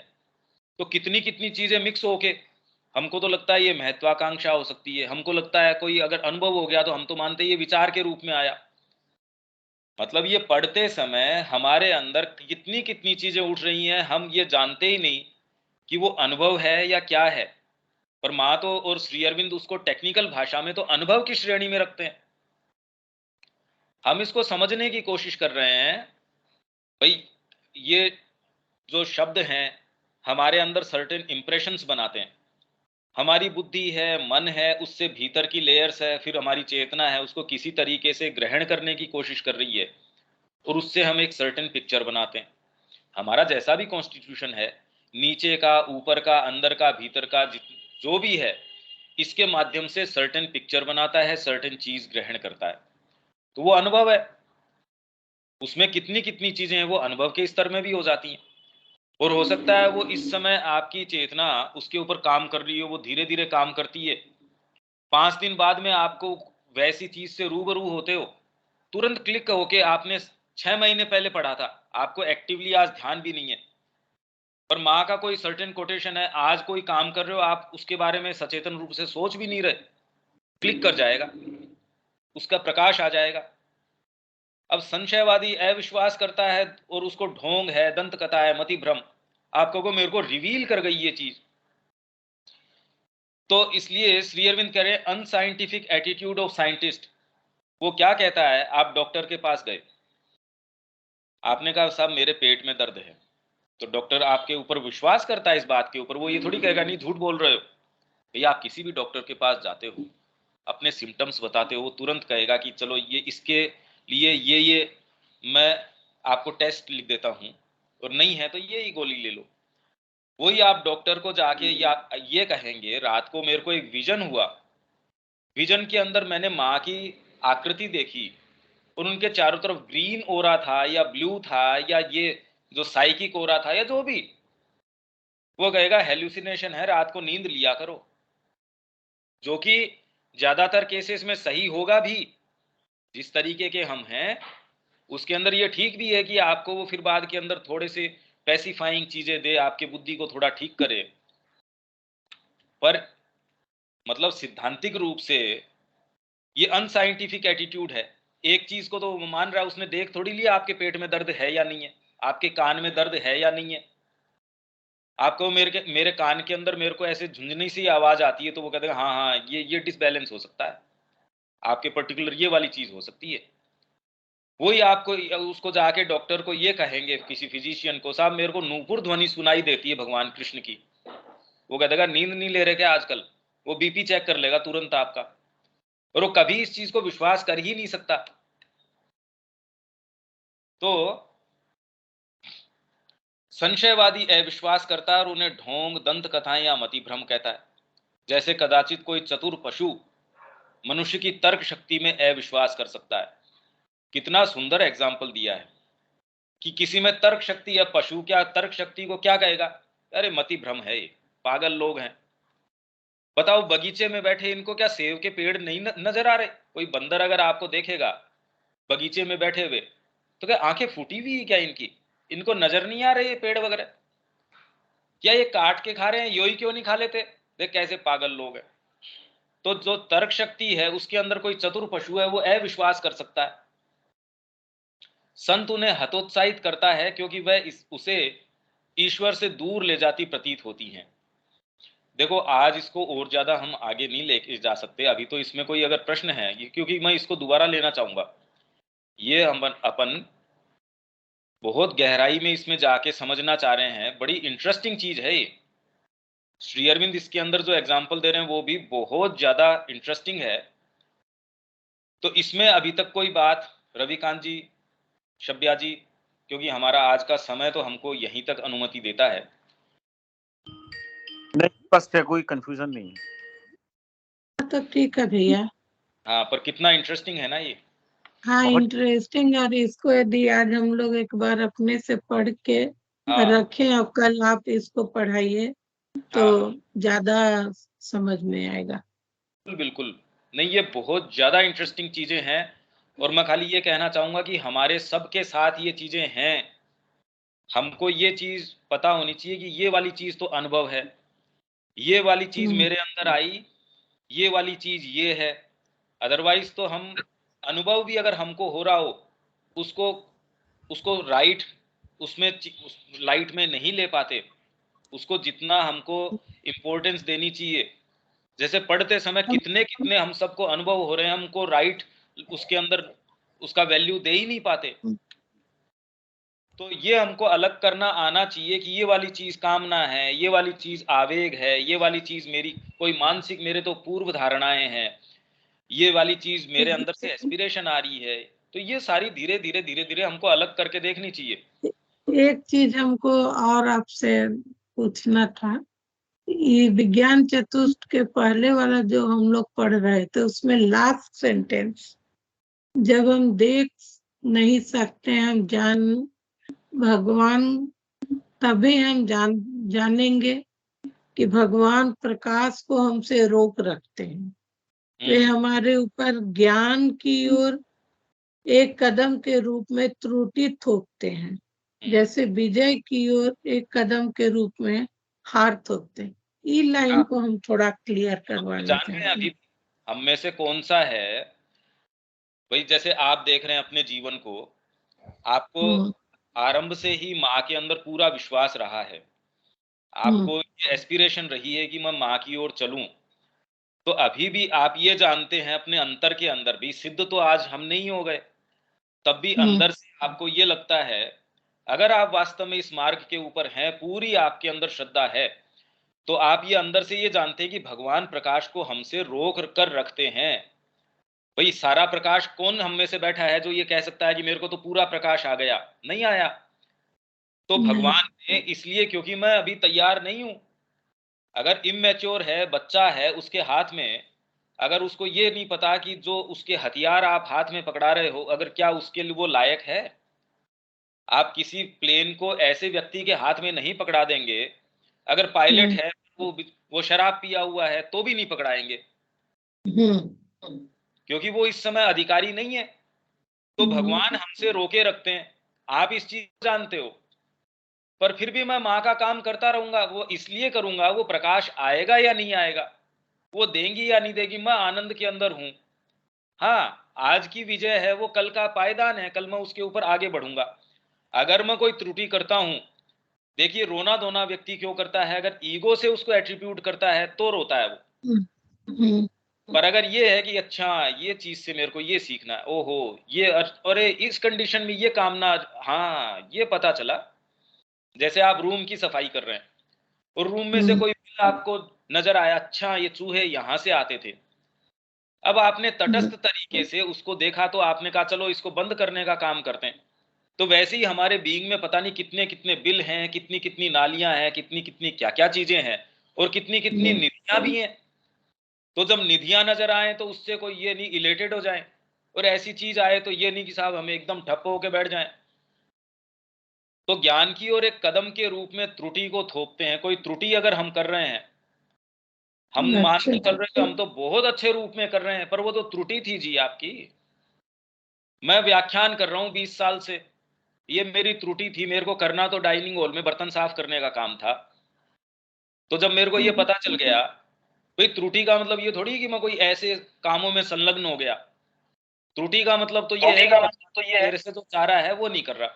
तो कितनी कितनी चीजें मिक्स होके, हमको तो लगता है ये महत्वाकांक्षा हो सकती है, हमको लगता है कोई अगर अनुभव हो गया तो हम तो मानते हैं ये विचार के रूप में आया। मतलब ये पढ़ते समय हमारे अंदर कितनी कितनी चीजें उठ रही हैं, हम ये जानते ही नहीं कि वो अनुभव है या क्या है। पर माँ तो और श्री अरविंद उसको टेक्निकल भाषा में तो अनुभव की श्रेणी में रखते हैं। हम इसको समझने की कोशिश कर रहे हैं भाई, ये जो शब्द हैं हमारे अंदर सर्टेन इंप्रेशंस बनाते हैं, हमारी बुद्धि है, मन है, उससे भीतर की लेयर्स है, फिर हमारी चेतना है, उसको किसी तरीके से ग्रहण करने की कोशिश कर रही है और उससे हम एक सर्टेन पिक्चर बनाते हैं। हमारा जैसा भी कॉन्स्टिट्यूशन है, नीचे का, ऊपर का, अंदर का, भीतर का, जो भी है, इसके माध्यम से सर्टेन पिक्चर बनाता है, सर्टेन चीज ग्रहण करता है। तो वो अनुभव है, उसमें कितनी कितनी चीजें हैं वो अनुभव के स्तर में भी हो जाती हैं। और हो सकता है वो इस समय आपकी चेतना उसके ऊपर काम कर रही हो, वो धीरे धीरे काम करती है, 5 दिन बाद में आपको वैसी चीज से रूबरू होते हो, तुरंत क्लिक होके आपने 6 महीने पहले पढ़ा था, आपको एक्टिवली आज ध्यान भी नहीं है, पर माँ का कोई सर्टेन कोटेशन है, आज कोई काम कर रहे हो, आप उसके बारे में सचेतन रूप से सोच भी नहीं रहे, क्लिक कर जाएगा, उसका प्रकाश आ जाएगा। अब संशयवादी अविश्वास करता है और उसको ढोंग है, दंत कथा है, मति भ्रम, आप कहोगे मेरे को रिवील कर गई ये चीज। तो इसलिए श्री अरविंद कह रहे हैं अनसाइंटिफिक एटीट्यूड ऑफ साइंटिस्ट। वो क्या कहता है, आप डॉक्टर के पास गए, आपने कहा साहब मेरे पेट में दर्द है, तो डॉक्टर आपके ऊपर विश्वास करता है इस बात के ऊपर, वो ये थोड़ी कहेगा नहीं झूठ बोल रहे हो। भैया आप किसी भी डॉक्टर के पास जाते हो, अपने सिम्टम्स बताते हो, वो तुरंत कहेगा कि चलो ये इसके लिए ये मैं आपको टेस्ट लिख देता हूँ, और नहीं है तो ये ही गोली ले लो। वही आप डॉक्टर को जाके या ये कहेंगे रात को मेरे को एक विजन हुआ, विजन के अंदर मैंने माँ की आकृति देखी और उनके चारों तरफ ग्रीन ओरा था या ब्लू था या ये जो साइकिक ओरा था या जो भी, वो कहेगा हेल्यूसिनेशन है, रात को नींद लिया करो, जो कि ज्यादातर केसेस में सही होगा भी। जिस तरीके के हम हैं उसके अंदर ये ठीक भी है कि आपको वो फिर बाद के अंदर थोड़े से पैसिफाइंग चीजें दे, आपके बुद्धि को थोड़ा ठीक करे, पर मतलब सिद्धांतिक रूप से ये अनसाइंटिफिक एटीट्यूड है। एक चीज को तो वो मान रहा है, उसने देख थोड़ी लिया आपके पेट में दर्द है या नहीं है, आपके कान में दर्द है या नहीं है। आपको मेरे कान के अंदर मेरे को ऐसे झुंझुनी सी आवाज आती है, तो वो कहते हैं हाँ हाँ ये डिसबैलेंस हो सकता है, आपके पर्टिकुलर ये वाली चीज हो सकती है। वही आपको उसको जाके डॉक्टर को ये कहेंगे, किसी फिजिशियन को, साहब मेरे को नूपुर ध्वनि सुनाई देती है भगवान कृष्ण की, वो कहता नींद नहीं ले रहे क्या आजकल, वो बीपी चेक कर लेगा तुरंत आपका, और वो कभी इस चीज को विश्वास कर ही नहीं सकता। तो संशयवादी अविश्वास करता है और उन्हें ढोंग, दंत कथाएं या मति भ्रम कहता है। जैसे कदाचित कोई चतुर पशु मनुष्य की तर्क शक्ति में अविश्वास कर सकता है। कितना सुंदर एग्जाम्पल दिया है कि किसी में तर्क शक्ति है, पशु क्या तर्क शक्ति को क्या कहेगा, अरे मति भ्रम है, ये पागल लोग हैं। बताओ बगीचे में बैठे इनको क्या सेब के पेड़ नहीं नजर आ रहे? कोई बंदर अगर आपको देखेगा बगीचे में बैठे हुए तो क्या आंखें फूटी हुई क्या इनकी, इनको नजर नहीं आ रहे ये पेड़ वगैरह? क्या ये काट के खा रहे हैं, यो ही क्यों नहीं खा लेते? देख कैसे पागल लोग हैं। तो जो तर्क शक्ति है उसके अंदर कोई चतुर पशु है वो अविश्वास कर सकता है। संत उन्हें हतोत्साहित करता है क्योंकि वह उसे ईश्वर से दूर ले जाती प्रतीत होती हैं। देखो आज इसको और ज्यादा हम आगे नहीं लेके जा सकते, अभी तो इसमें कोई अगर प्रश्न है, क्योंकि मैं इसको दोबारा लेना चाहूंगा, ये हम अपन बहुत गहराई में इसमें जाके समझना चाह रहे हैं, बड़ी इंटरेस्टिंग चीज है ये। श्री अरविंद इसके अंदर जो एग्जाम्पल दे रहे हैं वो भी बहुत ज्यादा इंटरेस्टिंग है। तो इसमें अभी तक कोई बात रविकांत जी, शब्या जी, क्योंकि हमारा आज का समय तो हमको यहीं तक अनुमति देता है। नहीं स्पष्ट है, कोई कंफ्यूजन नहीं है। तो ठीक है भैया। हाँ पर कितना इंटरेस्टिंग है ना ये। हाँ, बहुत इंटरेस्टिंग। और इसको यदि आज हम लोग एक बार अपने से पढ़ के हाँ रखें और कल आप इसको पढ़ाइए तो हाँ ज्यादा समझ में आएगा। बिल्कुल बिल्कुल। नहीं, ये बहुत ज्यादा इंटरेस्टिंग चीजें हैं। और मैं खाली ये कहना चाहूंगा कि हमारे सबके साथ ये चीजें हैं। हमको ये चीज पता होनी चाहिए कि ये वाली चीज तो अनुभव है, ये वाली चीज हम्म, मेरे अंदर आई, ये वाली चीज ये है। अदरवाइज तो हम अनुभव भी अगर हमको हो रहा हो, उसको उसको राइट उसमें उस लाइट में नहीं ले पाते, उसको जितना हमको इम्पोर्टेंस देनी चाहिए। जैसे पढ़ते समय कितने कितने हम सबको अनुभव हो रहे हैं, हमको राइट उसके अंदर उसका वैल्यू दे ही नहीं पाते। तो ये हमको अलग करना आना चाहिए कि ये वाली चीज कामना है, ये वाली चीज आवेग है, ये वाली चीज मेरी कोई मानसिक मेरे तो पूर्व धारणाएं हैं, ये वाली चीज मेरे अंदर से एस्पिरेशन आ रही है। तो ये सारी धीरे धीरे धीरे धीरे हमको अलग करके देखनी चाहिए। एक चीज हमको और आपसे पूछना था। ये विज्ञान चतुष्ट के पहले वाला जो हम लोग पढ़ रहे थे उसमें लास्ट सेंटेंस, जब हम देख नहीं सकते हम जान भगवान, तभी हम जानेंगे कि भगवान प्रकाश को हमसे रोक रखते हैं। वे हमारे ऊपर ज्ञान की ओर एक कदम के रूप में त्रुटि थोपते हैं, जैसे विजय की ओर एक कदम के रूप में हार थोपते हैं। ये लाइन हाँ, को हम थोड़ा क्लियर तो करवाना जान रहे हैं चाहते हैं। अभी हम में से कौन सा है। भाई जैसे आप देख रहे हैं अपने जीवन को, आपको हम्म, आरंभ से ही माँ के अंदर पूरा विश्वास रहा है, हम्म, आपको ये एस्पिरेशन रही है कि मैं माँ की ओर चलूं। तो अभी भी आप ये जानते हैं अपने अंतर के अंदर भी, सिद्ध तो आज हम नहीं हो गए, तब भी हम्म, अंदर से आपको ये लगता है, अगर आप वास्तव में इस मार्ग के ऊपर हैं, पूरी आपके अंदर श्रद्धा है, तो आप ये अंदर से ये जानते हैं कि भगवान प्रकाश को हमसे रोक कर रखते हैं। भाई सारा प्रकाश कौन हम में से बैठा है जो ये कह सकता है कि मेरे को तो पूरा प्रकाश आ गया? नहीं आया। तो नहीं, भगवान ने इसलिए, क्योंकि मैं अभी तैयार नहीं हूं। अगर इमेच्योर है, बच्चा है, उसके हाथ में अगर उसको ये नहीं पता कि जो उसके हथियार आप हाथ में पकड़ा रहे हो, अगर क्या उसके लिए वो लायक है। आप किसी प्लेन को ऐसे व्यक्ति के हाथ में नहीं पकड़ा देंगे, अगर पायलट हम्म, है वो शराब पिया हुआ है तो भी नहीं पकड़ाएंगे, हम्म, क्योंकि वो इस समय अधिकारी नहीं है। तो हम्म, भगवान हमसे रोके रखते हैं। आप इस चीज को जानते हो, पर फिर भी मैं माँ का काम करता रहूंगा। वो इसलिए करूंगा, वो प्रकाश आएगा या नहीं आएगा, वो देंगी या नहीं देगी, मैं आनंद के अंदर हूं। हाँ, आज की विजय है, वो कल का पायदान है, कल मैं उसके ऊपर आगे बढ़ूंगा। अगर मैं कोई त्रुटि करता हूं, देखिए रोना धोना व्यक्ति क्यों करता है? अगर ईगो से उसको एट्रीब्यूट करता है तो रोता है वो। हम्म, हम्म, पर अगर ये है कि अच्छा ये चीज से मेरे को ये सीखना है, ओहो ये अरे इस कंडीशन में ये कामना, हाँ ये पता चला। जैसे आप रूम की सफाई कर रहे हैं और रूम में से हम्म, कोई बिल आपको नजर आया, अच्छा ये चूहे यहां से आते थे। अब आपने तटस्थ तरीके से उसको देखा तो आपने कहा चलो इसको बंद करने का काम करते हैं। तो वैसे ही हमारे बीइंग में पता नहीं कितने कितने बिल हैं, कितनी कितनी नालियां हैं, कितनी कितनी क्या क्या चीजें हैं, और कितनी कितनी हम्म, निधियां भी हैं। तो जब निधियां नजर आए तो उससे कोई ये नहीं इलेटेड हो जाए, और ऐसी चीज आए तो ये नहीं कि साहब हमें एकदम ठप्प होके बैठ जाएं। तो ज्ञान की ओर एक कदम के रूप में त्रुटि को थोपते हैं। कोई त्रुटि अगर हम कर रहे हैं, हम मान अच्छा, के चल रहे हैं हम तो बहुत अच्छे रूप में कर रहे हैं, पर वो तो त्रुटि थी जी आपकी। मैं व्याख्यान कर रहा हूं 20 साल से, ये मेरी त्रुटि थी। मेरे को करना तो डाइनिंग हॉल में बर्तन साफ करने का काम था। तो जब मेरे को ये पता चल गया, भाई त्रुटि का मतलब ये थोड़ी कि मैं कोई ऐसे कामों में संलग्न हो गया। त्रुटि का मतलब तो ये है कि मेरे से जो चाह रहा है वो नहीं कर रहा।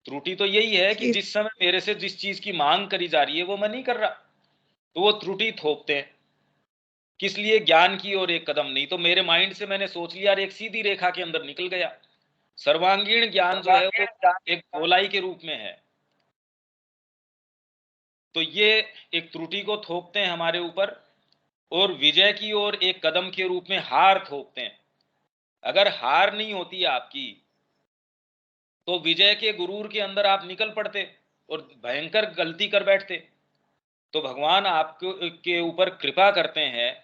त्रुटि तो यही है कि इस- जिस समय मेरे से जिस चीज की मांग करी जा रही है वो मैं नहीं कर रहा, तो वो त्रुटि थोपते हैं। किस लिए? ज्ञान की ओर एक कदम नहीं, तो मेरे माइंड से मैंने सोच लिया और एक सीधी रेखा के अंदर निकल गया। सर्वांगीण ज्ञान जो है वो एक गोलाई के रूप में है। तो ये एक त्रुटि को थोपते हैं हमारे ऊपर, और विजय की ओर एक कदम के रूप में हार थोपते हैं। अगर हार नहीं होती आपकी, तो विजय के गुरूर के अंदर आप निकल पड़ते और भयंकर गलती कर बैठते। तो भगवान आपको के ऊपर कृपा करते हैं,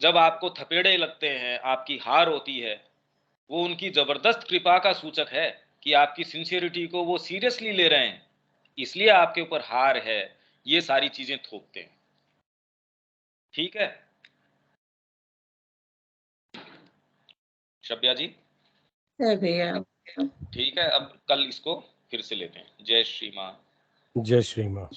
जब आपको थपेड़े लगते हैं, आपकी हार होती है, वो उनकी जबरदस्त कृपा का सूचक है कि आपकी सिंसियरिटी को वो सीरियसली ले रहे हैं, इसलिए आपके ऊपर हार है, ये सारी चीजें थोपते हैं। ठीक है शब्या जी? है भैया। ठीक है, अब कल इसको फिर से लेते हैं। जय श्री मां। जय श्री मां।